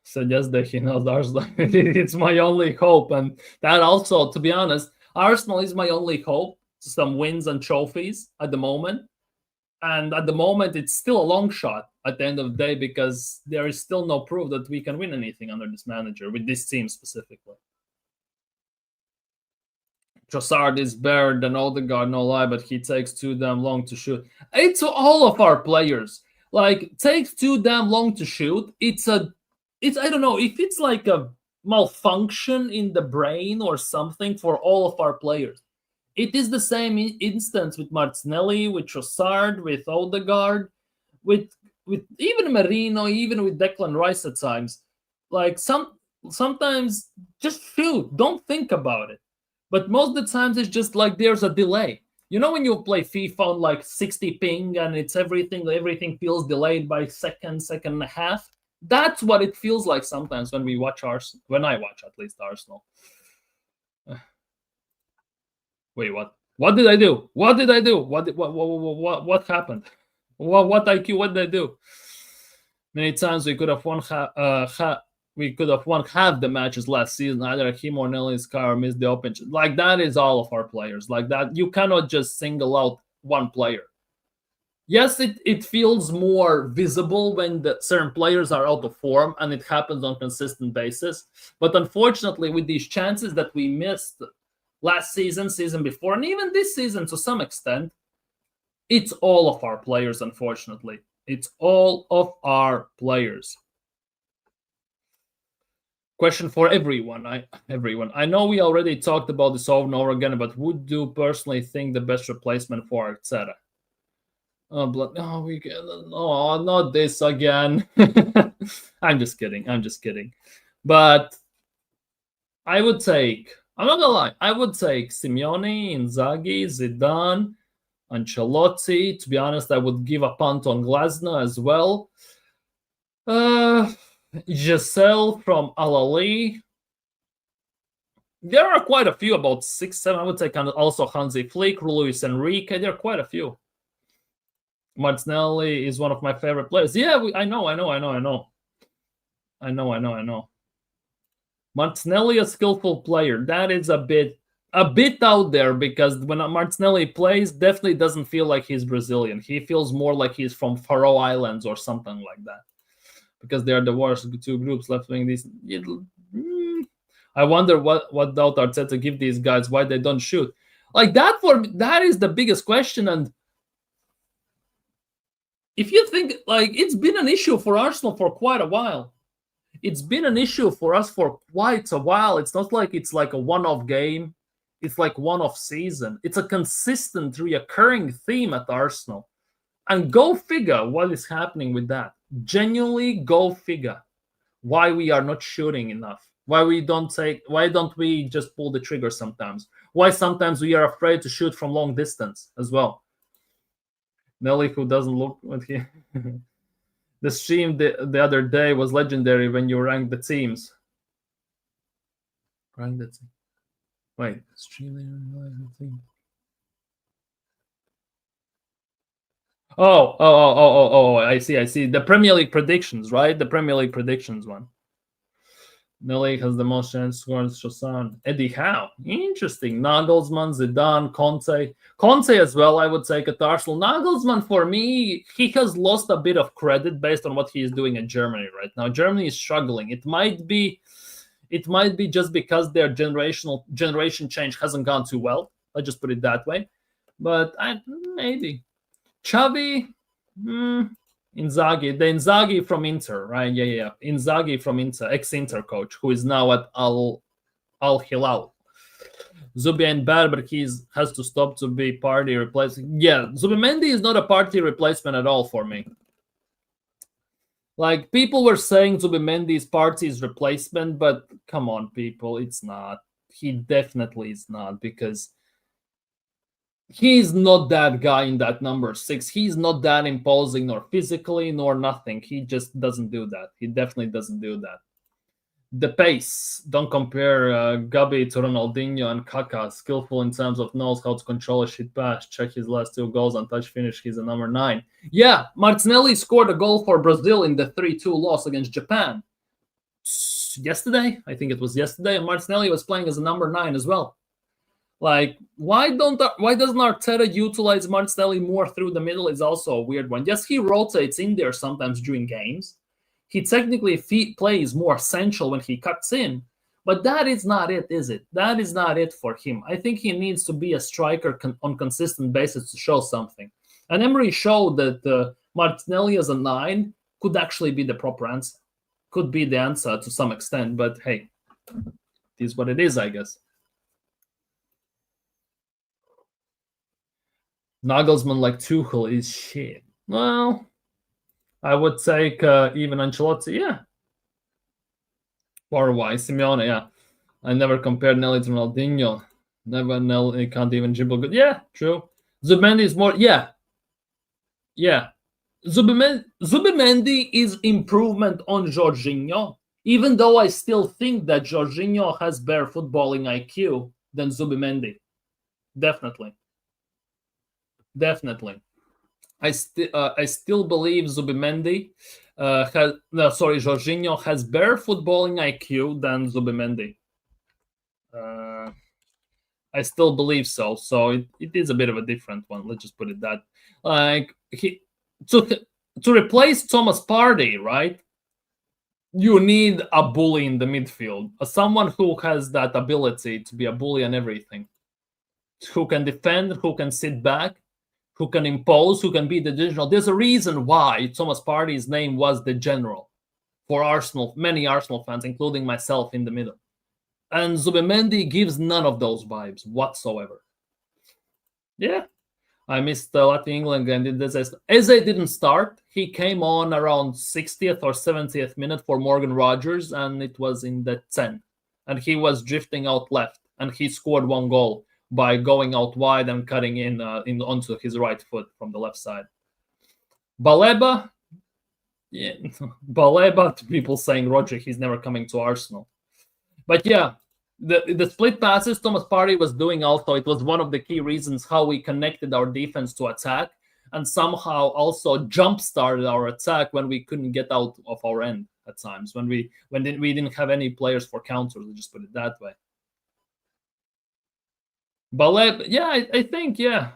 S1: Suggest that he knows Arsenal. It's my only hope. And that also, to be honest, Arsenal is my only hope. Some wins and trophies at the moment. And at the moment, it's still a long shot at the end of the day, because there is still no proof that we can win anything under this manager, with this team specifically. Trossard is better than Odegaard, no lie, but he takes too damn long to shoot. It's all of our players. Like, takes too damn long to shoot. It's I don't know, if it's like a malfunction in the brain or something for all of our players. It is the same instance with Martinelli, with Trossard, with Odegaard, with even Merino, even with Declan Rice at times. Like, sometimes just shoot, don't think about it. But most of the times it's just like there's a delay. You know when you play FIFA on like 60 ping and it's everything feels delayed by second and a half? That's what it feels like sometimes when we watch Arsenal. When I watch, at least, Arsenal. Wait, what? What did I do? What did I do? What happened? What IQ? What did I do? Many times we could have won half the matches last season. Either him or Nelly's car missed the open. Like, that is all of our players. Like that, you cannot just single out one player. Yes, it feels more visible when certain players are out of form, and it happens on a consistent basis. But unfortunately, with these chances that we missed last season before, and even this season to some extent, it's all of our players, unfortunately. It's all of our players. Question for everyone. I know we already talked about this over and over again, but would you personally think the best replacement for Arteta? Not this again. I'm just kidding. But I would take, I'm not gonna lie, I would take Simeone, Inzaghi, Zidane, Ancelotti. To be honest, I would give a punt on Glasner as well. Giselle from Al Ahly. There are quite a few, about 6, 7. I would say kind of also Hansi Flick, Luis Enrique. There are quite a few. Martinelli is one of my favorite players. Yeah, I know. Martinelli, a skillful player. That is a bit out there because when Martinelli plays, definitely doesn't feel like he's Brazilian. He feels more like he's from Faroe Islands or something like that. Because they are the worst two groups left wing. I wonder what doubt Arteta give these guys, why they don't shoot. Like that for me, that is the biggest question. And if you think like it's been an issue for Arsenal for quite a while. It's been an issue for us for quite a while. It's not like it's like a one-off game. It's like one-off season. It's a consistent, reoccurring theme at Arsenal. And go figure what is happening with that. Genuinely go figure why we are not shooting enough. Why don't we just pull the trigger sometimes? Why sometimes we are afraid to shoot from long distance as well. Nelly, who doesn't look what he the stream the other day was legendary when you ranked the teams. Rank the team. Wait, stream. Oh, I see. The Premier League predictions, right? The Premier League predictions one. Nelly has the most chance scores Shazan. Eddie Howe. Interesting. Nagelsmann, Zidane, Conte. Conte as well, I would take at Arsenal. Nagelsmann, for me, he has lost a bit of credit based on what he is doing in Germany right now. Germany is struggling. It might be just because their generation change hasn't gone too well. Let's just put it that way. But maybe. Xavi, Inzaghi, the Inzaghi from Inter, right? Yeah. Inzaghi from Inter, ex-Inter coach, who is now at Al Hilal. Zubimendi bad, but he has to stop to be party replacement. Yeah, Zubimendi is not a party replacement at all for me. Like, people were saying Zubimendi's party's replacement, but come on, people, it's not. He definitely is not, because he's not that guy in that number 6. He's not that imposing, nor physically, nor nothing. He just doesn't do that. He definitely doesn't do that. The pace. Don't compare Gabi to Ronaldinho and Kaká. Skillful in terms of knows how to control a shit pass. Check his last 2 goals on touch finish. He's a number 9. Yeah, Martinelli scored a goal for Brazil in the 3-2 loss against Japan. Yesterday? I think it was yesterday. And Martinelli was playing as a number 9 as well. Like, why doesn't Arteta utilize Martinelli more through the middle is also a weird one. Yes, he rotates in there sometimes during games. He technically plays more essential when he cuts in, but that is not it, is it? That is not it for him. I think he needs to be a striker on consistent basis to show something. And Emery showed that Martinelli as a 9 could actually be the proper answer. Could be the answer to some extent, but hey, it is what it is, I guess. Nagelsmann like Tuchel is shit. Well, I would take even Ancelotti, yeah. Or why? Simeone, yeah. I never compared Nelly to Ronaldinho. Never Nelly can't even dribble good. Yeah, true. Zubimendi is more, yeah. Zubimendi is improvement on Jorginho, even though I still think that Jorginho has better footballing IQ than Zubimendi. Definitely. I still believe Zubimendi Jorginho has better footballing IQ than Zubimendi. I still believe so. So it is a bit of a different one. Let's just put it that. Like, to replace Thomas Partey, right? You need a bully in the midfield, someone who has that ability to be a bully and everything, who can defend, who can sit back, who can impose, who can be the general. There's a reason why Thomas Partey's name was the general for Arsenal, many Arsenal fans, including myself in the middle. And Zubimendi gives none of those vibes whatsoever. Yeah, I missed the Latvian England game. Eze didn't start. He came on around 60th or 70th minute for Morgan Rogers, and it was in the 10. And he was drifting out left, and he scored 1 goal by going out wide and cutting in onto his right foot from the left side. Baleba, yeah, Baleba, people saying Roger, he's never coming to Arsenal. But yeah, The split passes Thomas Partey was doing also, it was one of the key reasons how we connected our defense to attack and somehow also jump started our attack when we couldn't get out of our end at times, when we didn't have any players for counters, let's just put it that way. Baleba, yeah, I think, yeah.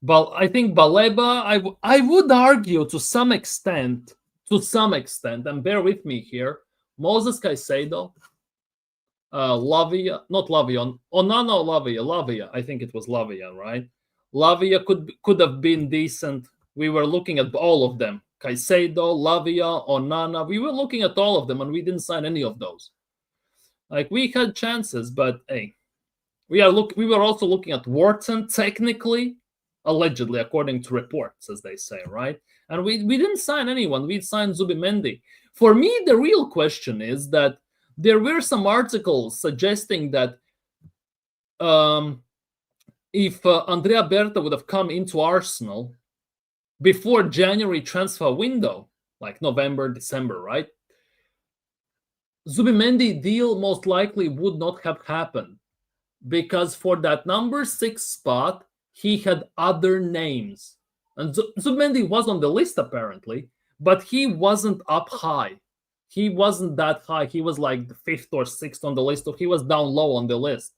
S1: But I think Baleba, I would argue to some extent, and bear with me here, Moses Caicedo, Lavia, not Lavia, Onana, Lavia. I think it was Lavia, right? Lavia could have been decent. We were looking at all of them. Caicedo, Lavia, Onana. We were looking at all of them, and we didn't sign any of those. Like, we had chances, but hey, we were also looking at Wharton, technically, allegedly, according to reports, as they say, right? And we didn't sign anyone. We signed Zubimendi. For me, the real question is that there were some articles suggesting that if Andrea Berta would have come into Arsenal before January transfer window, like November, December, right? Zubimendi deal most likely would not have happened because for that number 6 spot, he had other names. And Zubimendi was on the list apparently, but he wasn't up high. He wasn't that high. He was like the 5th or 6th on the list. So he was down low on the list.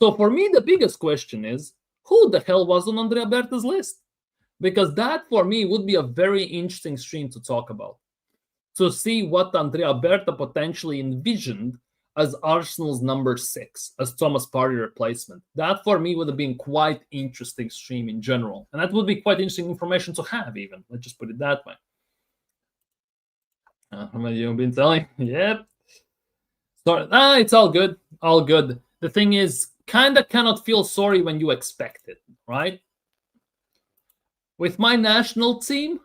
S1: So for me, the biggest question is, who the hell was on Andrea Berta's list? Because that, for me, would be a very interesting stream to talk about. To see what Andrea Berta potentially envisioned as Arsenal's number 6, as Thomas Partey replacement. That, for me, would have been quite interesting stream in general. And that would be quite interesting information to have, even. Let's just put it that way. How many you've been telling? Yep. Sorry. It's all good. All good. The thing is, kind of cannot feel sorry when you expect it, right? With my national team,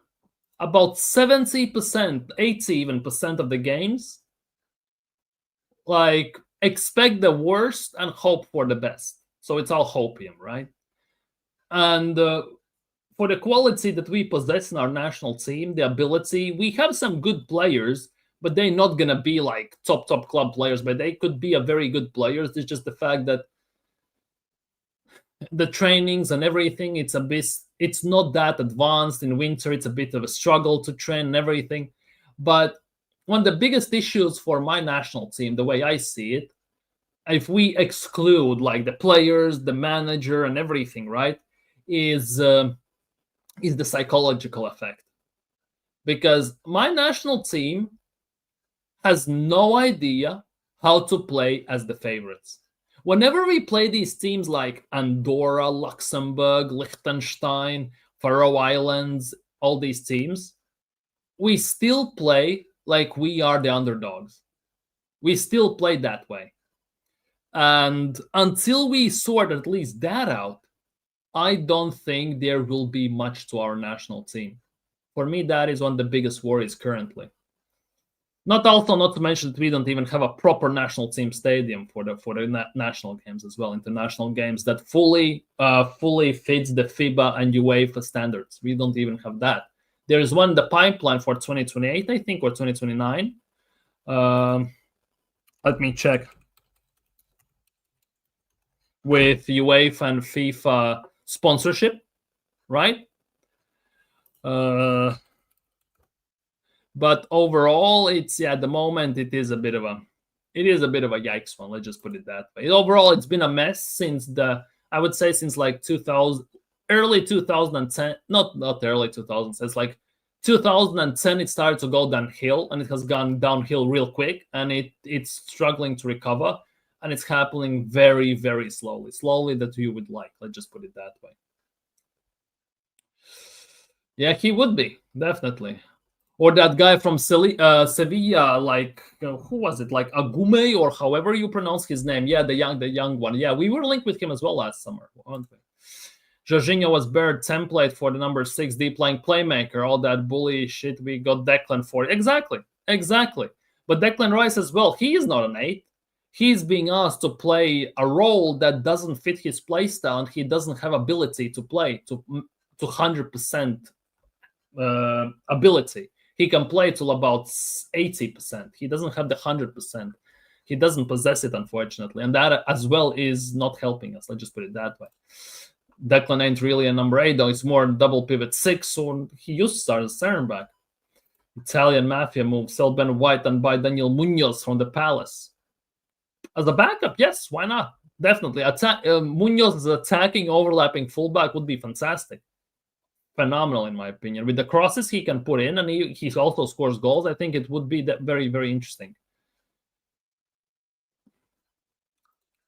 S1: about 70%, 80 even percent of the games, like, expect the worst and hope for the best. So it's all hopium, right? And for the quality that we possess in our national team, the ability, we have some good players, but they're not going to be like top club players, but they could be a very good players. It's just the fact that the trainings and everything, it's not that advanced. In winter, it's a bit of a struggle to train and everything. But one of the biggest issues for my national team, the way I see it, if we exclude like the players, the manager and everything, right, is the psychological effect. Because my national team has no idea how to play as the favorites. Whenever we play these teams like Andorra, Luxembourg, Liechtenstein, Faroe Islands, all these teams, we still play like we are the underdogs. We still play that way. And until we sort at least that out, I don't think there will be much to our national team. For me, that is one of the biggest worries currently. Not to mention that we don't even have a proper national team stadium for the national games as well, international games that fully fits the FIBA and UEFA standards. We don't even have that. There is one in the pipeline for 2028, I think, or 2029. Let me check. With UEFA and FIFA sponsorship, right? But overall, at the moment it is a bit of a yikes one. Let's just put it that way. Overall, it's been a mess since like 2000, early 2010, not early 2000s. It's like 2010 it started to go downhill, and it has gone downhill real quick, and it's struggling to recover, and it's happening very, very slowly that you would like. Let's just put it that way. Yeah, he would be, definitely. Or that guy from Sevilla, like, who was it? Like Agume, or however you pronounce his name. Yeah, the young one. Yeah, we were linked with him as well last summer, weren't we? Jorginho was bare template for the number 6 deep line playmaker. All that bully shit we got Declan for. Exactly. But Declan Rice as well, he is not an 8. He's being asked to play a role that doesn't fit his play style, and he doesn't have ability to play to 100% ability. He can play till about 80%. He doesn't have the 100%. He doesn't possess it, unfortunately, and that as well is not helping us. Let's just put it that way. Declan ain't really a number 8, though. It's more double pivot 6, so he used to start as center back. Italian Mafia move, sell Ben White and buy Daniel Munoz from the Palace. As a backup, yes, why not? Definitely. Munoz as attacking, overlapping fullback would be fantastic. Phenomenal, in my opinion. With the crosses he can put in, and he also scores goals, I think it would be very, very interesting.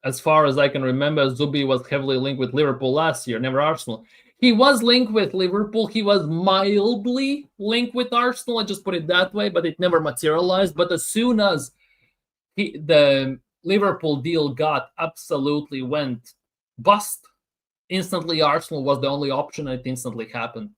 S1: As far as I can remember, Zubi was heavily linked with Liverpool last year, never Arsenal. He was linked with Liverpool. He was mildly linked with Arsenal. I just put it that way, but it never materialized. But as soon as the Liverpool deal got absolutely went bust, instantly Arsenal was the only option, and it instantly happened.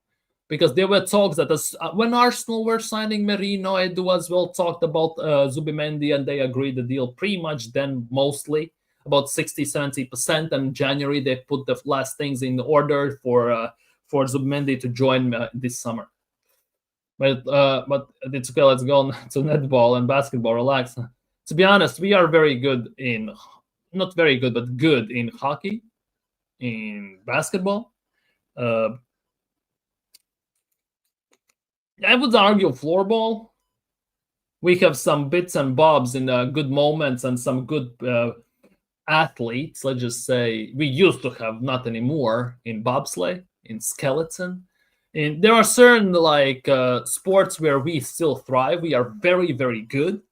S1: Because there were talks that when Arsenal were signing Merino, Edu as well talked about Zubimendi, and they agreed the deal pretty much then, mostly about 60-70%. And in January they put the last things in order for Zubimendi to join this summer. But it's okay. Let's go on to netball and basketball. Relax. To be honest, we are very good in, not very good, but good in hockey, in basketball. I would argue floorball. We have some bits and bobs in good moments and some good athletes. Let's just say we used to have, not anymore, in bobsleigh, in skeleton. And there are certain sports where we still thrive. We are very, very good.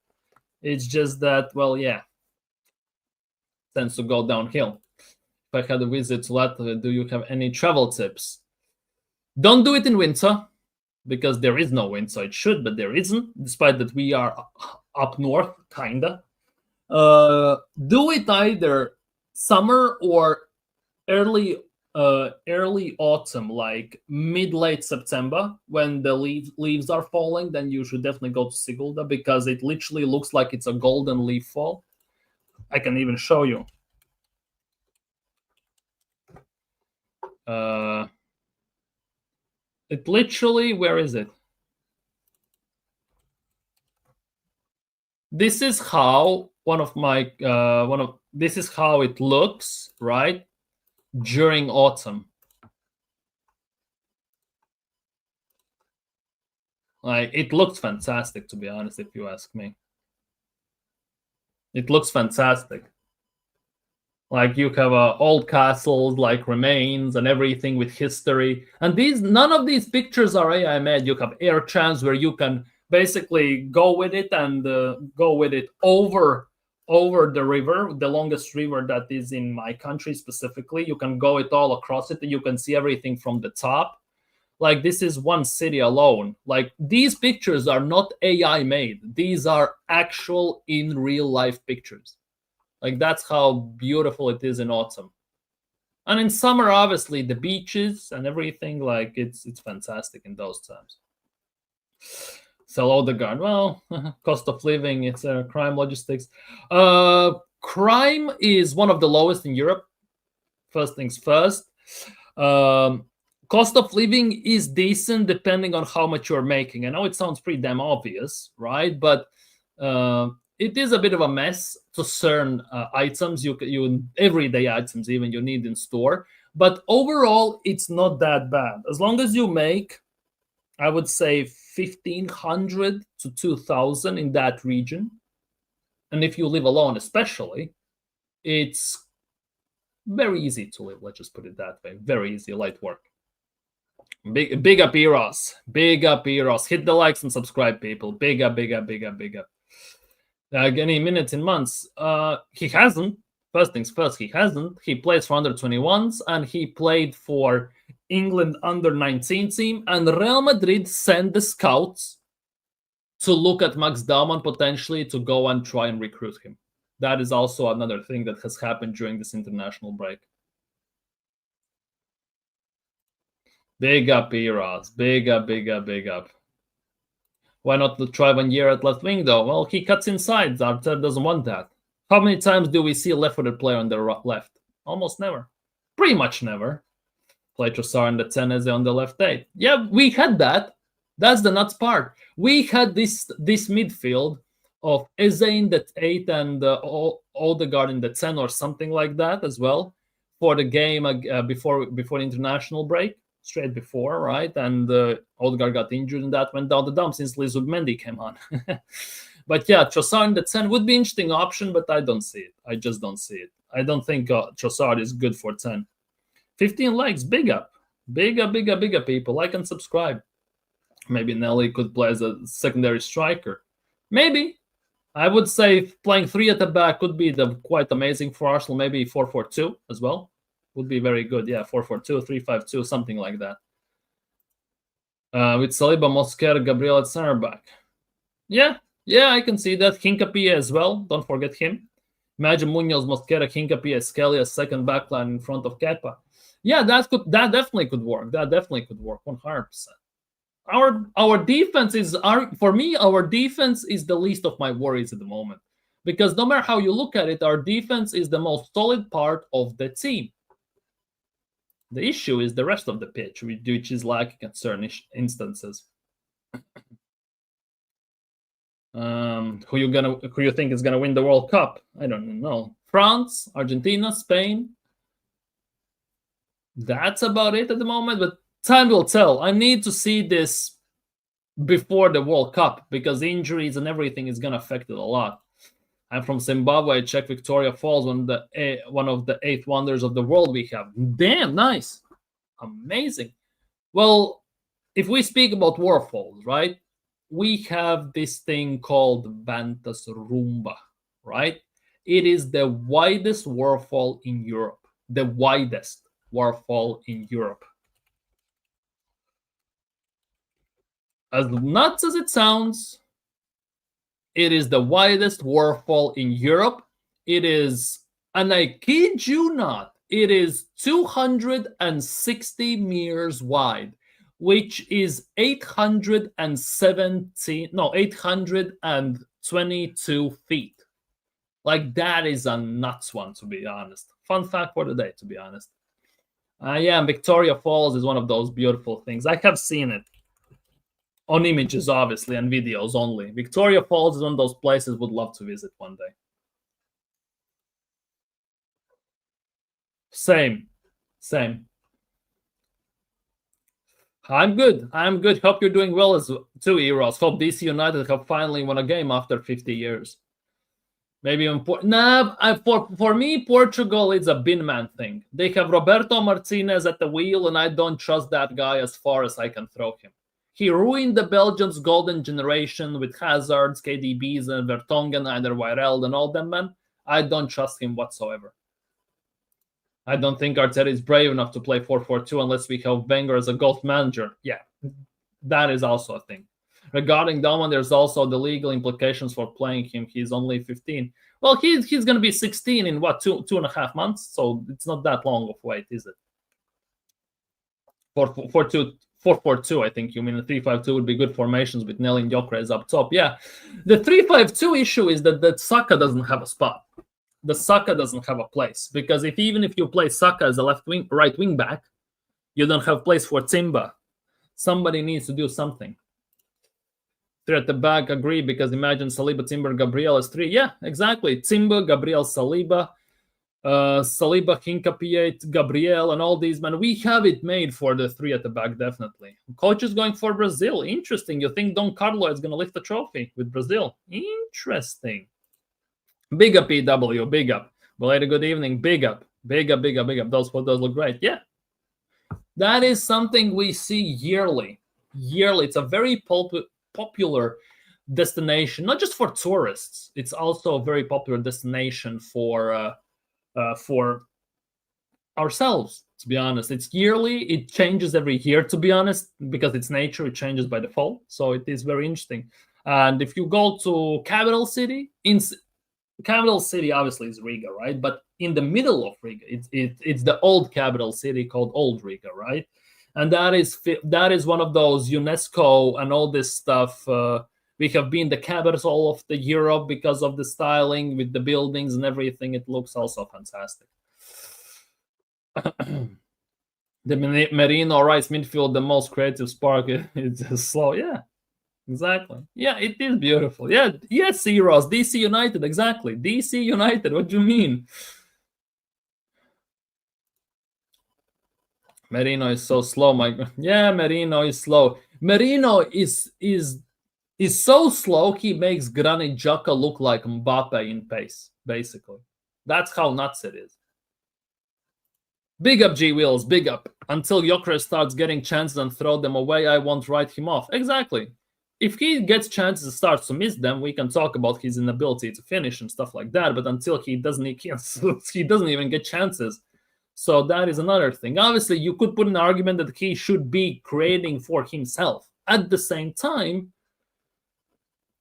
S1: It's just that, well, yeah, tends to go downhill. If I had a visit to Latvia, do you have any travel tips? Don't do it in winter, because there is no winter. It should, but there isn't, despite that we are up north, kinda. Do it either summer or early autumn, like mid-late September, when the leaves are falling. Then you should definitely go to Sigulda, because it literally looks like it's a golden leaf fall. I can even show you. It literally, where is it? This is how this is how it looks, right, during autumn. Like, it looks fantastic, to be honest, if you ask me. It looks fantastic. Like, you have old castles, like remains and everything with history. And none of these pictures are AI made. You have air chance where you can basically go with it and go with it over the river, the longest river that is in my country specifically. You can go it all across it, and you can see everything from the top. Like, this is one city alone. Like, these pictures are not AI made. These are actual in real life pictures. Like, that's how beautiful it is in autumn. And in summer, obviously, the beaches and everything, like, it's fantastic in those times. Sell Odegaard. Well, cost of living, it's crime logistics. Crime is one of the lowest in Europe. First things first. Cost of living is decent depending on how much you're making. I know it sounds pretty damn obvious, right? But it is a bit of a mess to certain items, you everyday items even, you need in store. But overall, it's not that bad. As long as you make, I would say, 1,500 to 2,000 in that region. And if you live alone especially, it's very easy to live. Let's just put it that way. Very easy, light work. Big up Eros. Big up Eros. Hit the likes and subscribe, people. Big up. Any minutes in months? He hasn't. First things first, he hasn't. He plays for under 21s, and he played for England under 19 team. And Real Madrid sent the scouts to look at Max Daumann potentially to go and try and recruit him. That is also another thing that has happened during this international break. Big up, Eros. Big up. Why not try 1 year at left wing, though? Well, he cuts inside. Arteta doesn't want that. How many times do we see a left-footed player on the left? Almost never. Pretty much never. Play Trossard and the Teneze on the left 8. Yeah, we had that. That's the nuts part. We had this midfield of Eze in the 8 and Odegaard in the 10 or something like that as well for the game before the international break, straight before, right? And Odegaard got injured and that went down the dump since Liz Mendy came on. But yeah, Trossard in the 10 would be an interesting option, but I don't see it. I just don't see it. I don't think Trossard is good for 10. 15 likes, big up. Big up, people. Like and subscribe. Maybe Nelly could play as a secondary striker. Maybe. I would say playing 3 at the back could be quite amazing for Arsenal. Maybe 4-4-2 as well. Would be very good. Yeah, 4-4-2, 3-5-2, something like that. With Saliba, Mosquera, Gabriel at center back. Yeah, I can see that. Hincapié as well. Don't forget him. Imagine Munoz, Mosquera, Hincapié, Skelly as second backline in front of Kepa. Yeah, that definitely could work. 100%. Our defense is for me. Our defense is the least of my worries at the moment, because no matter how you look at it, our defense is the most solid part of the team. The issue is the rest of the pitch, which is lacking at certain instances. Who you think is gonna win the World Cup? I don't know. France, Argentina, Spain. That's about it at the moment, but time will tell. I need to see this before the World Cup because injuries and everything is gonna affect it a lot. I'm from Zimbabwe. I check Victoria Falls, one of the 8 wonders of the world we have. Damn, nice. Amazing. Well, if we speak about waterfalls, right? We have this thing called Vantas Rumba, right? It is the widest waterfall in Europe. The widest waterfall in Europe. As nuts as it sounds, it is the widest waterfall in Europe. It is, and I kid you not, it is 260 meters wide, which is 822 feet. Like, that is a nuts one, to be honest. Fun fact for the day, to be honest. Yeah, Victoria Falls is one of those beautiful things. I have seen it on images, obviously, and videos only. Victoria Falls is one of those places would love to visit one day. Same. I'm good. Hope you're doing well as too, Eros. Hope DC United have finally won a game after 50 years. Maybe for me, Portugal is a bin man thing. They have Roberto Martinez at the wheel, and I don't trust that guy as far as I can throw him. He ruined the Belgians' golden generation with Hazards, KDBs, and Vertonghen, either Wijnaldum and all them, man. I don't trust him whatsoever. I don't think Arteta is brave enough to play 4-4-2 unless we have Wenger as a golf manager. Yeah, that is also a thing. Regarding Dalman, there's also the legal implications for playing him. He's only 15. Well, he's going to be 16 in what, two and a half months? So it's not that long of wait, is it? 4-4-2, I think you mean. The 3-5-2 would be good formations with Nelly and Gyökeres up top. Yeah, the 3-5-2 issue is that Saka doesn't have a spot. The Saka doesn't have a place, because even if you play Saka as a right wing back, you don't have place for Timber. Somebody needs to do something. 3 at the back, agree, because imagine Saliba, Timber, Gabriel as 3. Yeah, exactly. Timber, Gabriel, Saliba, Hincapié, Gabriel, and all these, man. We have it made for the 3 at the back, definitely. Coach is going for Brazil. Interesting. You think Don Carlo is going to lift the trophy with Brazil? Interesting. Big up, EW. Big up. Belated good evening. Big up. Those photos look great. Yeah. That is something we see yearly. It's a very popular destination, not just for tourists. It's also a very popular destination for ourselves, to be honest. It's yearly. It changes every year, to be honest, because it's nature. It changes by default. So it is very interesting. And if you go to capital city, capital city obviously is Riga, right? But in the middle of Riga, it's the old capital city called Old Riga, right? And that is one of those UNESCO and all this stuff. We have been the capital of the Europe because of the styling with the buildings and everything. It looks also fantastic. The Merino rights midfield, the most creative spark. It's slow, yeah. Exactly. Yeah, it is beautiful. Yeah, yes, Ross. DC United, exactly. DC United. What do you mean? Merino is so slow, my yeah, Merino is slow. Merino is so slow he makes Granit Xhaka look like Mbappe in pace, basically. That's how nuts it is. Big up G Wheels, big up. Until Gyökeres starts getting chances and throw them away, I won't write him off. Exactly. If he gets chances and starts to miss them, we can talk about his inability to finish and stuff like that. But until he doesn't even get chances. So that is another thing. Obviously, you could put an argument that he should be creating for himself. At the same time,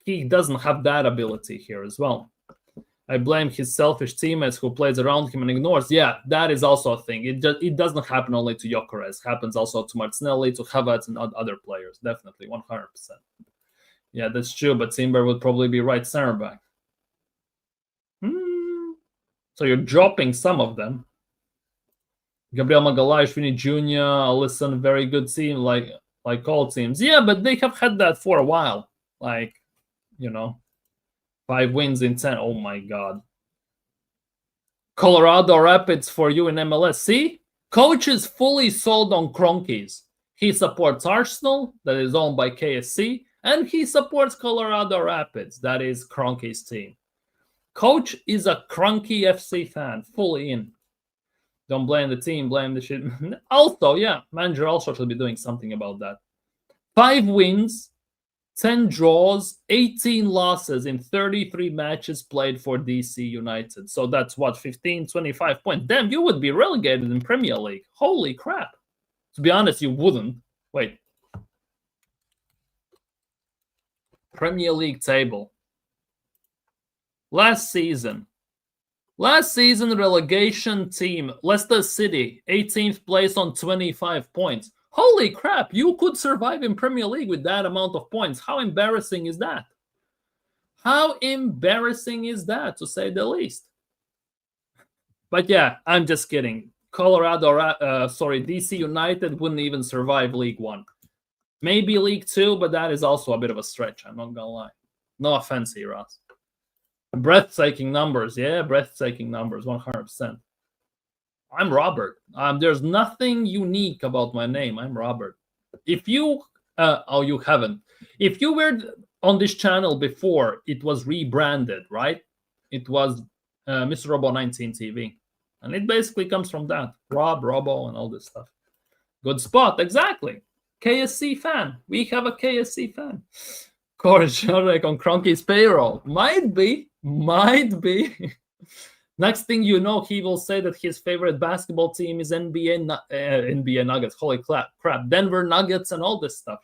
S1: he doesn't have that ability here as well. I blame his selfish teammates who plays around him and ignores. Yeah, that is also a thing. It doesn't happen only to Gyökeres. It happens also to Martinelli, to Havertz, and other players. Definitely, 100%. Yeah, that's true. But Timber would probably be right center back. So you're dropping some of them. Gabriel Magalhaes, Vini Jr., listen, very good team, like all teams. Yeah, but they have had that for a while. 5 wins in 10. Oh my God. Colorado Rapids for you in MLS. See? Coach is fully sold on Kroenkes. He supports Arsenal, that is owned by KSC, and he supports Colorado Rapids, that is Kroenke's team. Coach is a Kroenke FC fan, fully in. Don't blame the team, blame the shit. Also, yeah, manager also should be doing something about that. 5 wins, 10 draws, 18 losses in 33 matches played for DC United. So that's what, 15, 25 points. Damn, you would be relegated in Premier League. Holy crap. To be honest, you wouldn't. Wait. Premier League table. Last season, relegation team, Leicester City, 18th place on 25 points. Holy crap, you could survive in Premier League with that amount of points. How embarrassing is that? How embarrassing is that, to say the least? But yeah, I'm just kidding. DC United wouldn't even survive League One. Maybe League Two, but that is also a bit of a stretch, I'm not gonna lie. No offense here, Ross. Breathtaking numbers, yeah, breathtaking numbers, 100%. I'm Robert. There's nothing unique about my name. I'm Robert. If you, you haven't. If you were on this channel before, it was rebranded, right? It was Mr. Robo 19 TV. And it basically comes from that. Rob, Robo, and all this stuff. Good spot, exactly. KSC fan. We have a KSC fan. Course, Sharek on Kroenke's payroll. Might be. Next thing you know, he will say that his favorite basketball team is NBA Nuggets. Holy crap. Denver Nuggets and all this stuff,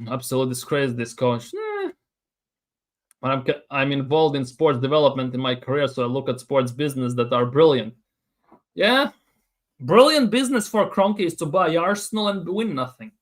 S1: Absolute disgrace, this coach. I'm involved in sports development in my career, so I look at sports business that are brilliant. Yeah, brilliant business for Kroenke is to buy Arsenal and win nothing.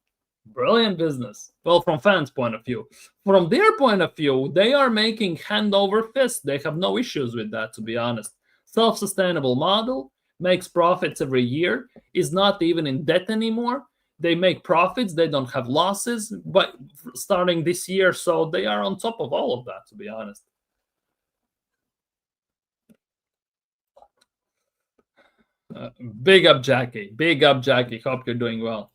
S1: Brilliant business. Well, from fans' point of view. From their point of view, they are making hand over fist. They have no issues with that, to be honest. Self-sustainable model, makes profits every year, is not even in debt anymore. They make profits, they don't have losses, but starting this year, so they are on top of all of that, to be honest. Big up, Jackie. Big up, Jackie. Hope you're doing well.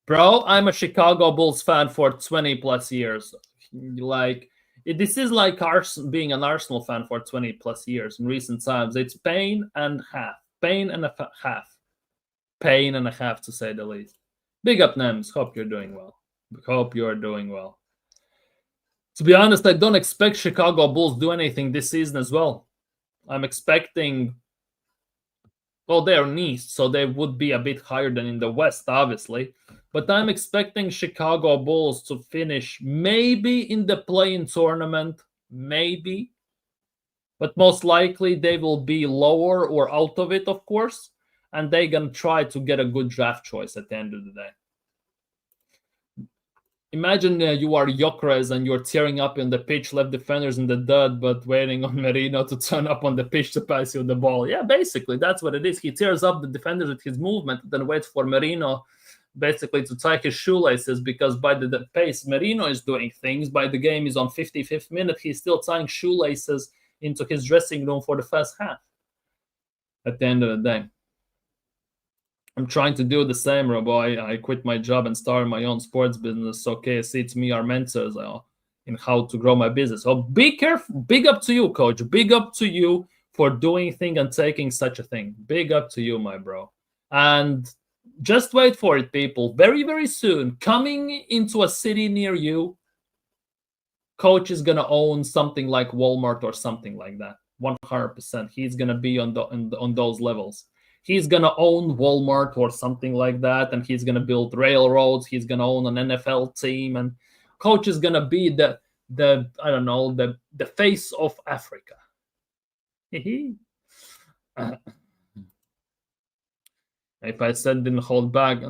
S1: Bro, I'm a Chicago Bulls fan for 20 plus years. This is like being an Arsenal fan for 20 plus years in recent times. It's pain and half. Pain and a half. Pain and a half, to say the least. Big up, Nems. Hope you're doing well. Hope you're doing well. To be honest, I don't expect Chicago Bulls do anything this season as well. I'm expecting... Well, they're in East, so they would be a bit higher than in the West, obviously. But I'm expecting Chicago Bulls to finish maybe in the play-in tournament, maybe. But most likely they will be lower or out of it, of course. And they're going to try to get a good draft choice at the end of the day. Imagine you are Gyökeres and you're tearing up in the pitch, left defenders in the dud, but waiting on Merino to turn up on the pitch to pass you the ball. Yeah, basically, that's what it is. He tears up the defenders with his movement, then waits for Merino basically to tie his shoelaces, because by the pace Merino is doing things, by the game is on 55th minute, he's still tying shoelaces into his dressing room for the first half. At the end of the day, I'm trying to do the same, Robo. I quit my job and started my own sports business. So KSC to me are mentors in how to grow my business. So be careful. Big up to you, coach. Big up to you for doing thing and taking such a thing. Big up to you, my bro. And just wait for it, people. Very, very soon, coming into a city near you, coach is gonna own something like Walmart or something like that. 100%. He's gonna be on those levels. He's gonna own Walmart or something like that, and he's gonna build railroads. He's gonna own an NFL team, and coach is gonna be the I don't know, the face of Africa. If I said didn't hold back, yeah,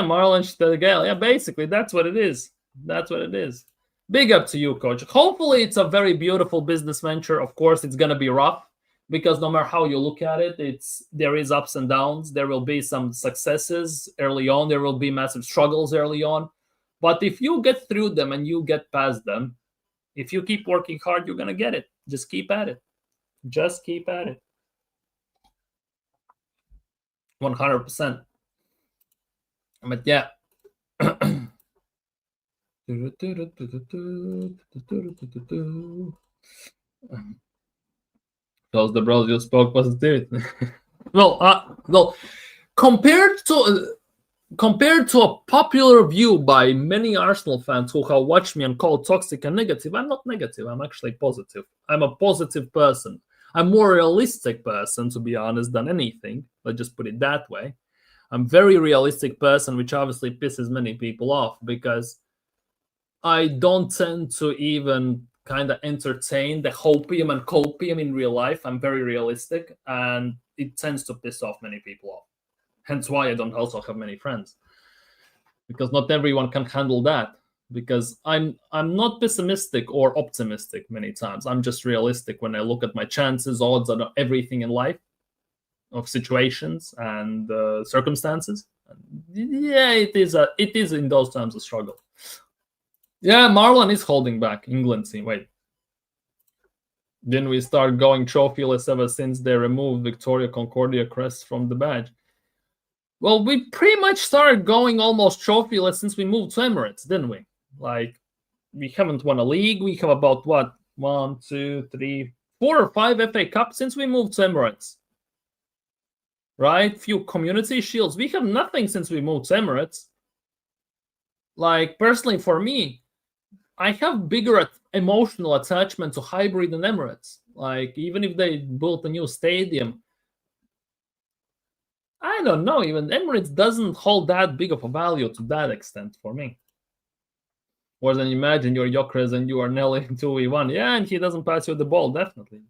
S1: Marlon Stegel. Yeah, basically that's what it is. That's what it is. Big up to you, coach. Hopefully, it's a very beautiful business venture. Of course, it's gonna be rough, because no matter how you look at it, there is ups and downs. There will be some successes early on. There will be massive struggles early on. But if you get through them and you get past them, if you keep working hard, you're gonna get it. Just keep at it. Just keep at it. 100%. But yeah. Those the bros you spoke positivity. well, compared to a popular view by many Arsenal fans who have watched me and called toxic and negative, I'm not negative. I'm actually positive. I'm a positive person. I'm more realistic person, to be honest, than anything. Let's just put it that way. I'm a very realistic person, which obviously pisses many people off, because I don't tend to even kind of entertain the hopium and copium in real life. I'm very realistic, and it tends to piss off many people off. Hence why I don't also have many friends, because not everyone can handle that. Because I'm not pessimistic or optimistic many times. I'm just realistic when I look at my chances, odds, and everything in life, of situations and circumstances. Yeah, it is in those times a struggle. Yeah, Marlon is holding back England team. Wait, didn't we start going trophyless ever since they removed Victoria Concordia crest from the badge? Well, we pretty much started going almost trophyless since we moved to Emirates, didn't we? Like, we haven't won a league. We have about, what, 1, 2, 3, 4 or 5 FA Cups since we moved to Emirates. Right? Few community shields. We have nothing since we moved to Emirates. Like, personally, for me, I have bigger emotional attachment to Hybrid than Emirates. Like, even if they built a new stadium, I don't know. Even Emirates doesn't hold that big of a value to that extent for me. Or then imagine you're Gyökeres and you are Nelly in 2v1. Yeah, and he doesn't pass you the ball. Definitely.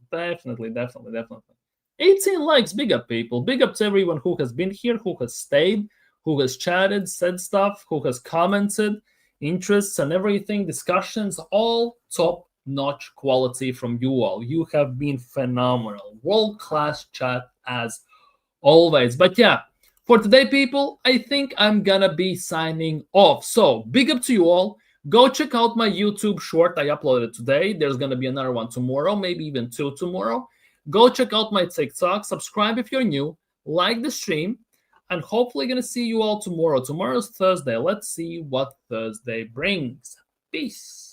S1: 18 likes. Big up, people. Big up to everyone who has been here, who has stayed, who has chatted, said stuff, who has commented, interests and everything, discussions, all top-notch quality from you all. You have been phenomenal. World-class chat as always. But yeah, for today, people, I think I'm gonna be signing off. So big up to you all. Go check out my YouTube short I uploaded today. There's gonna be another one tomorrow, maybe even 2 tomorrow. Go check out my TikTok. Subscribe if you're new. Like the stream. And hopefully gonna see you all tomorrow. Tomorrow's Thursday. Let's see what Thursday brings. Peace.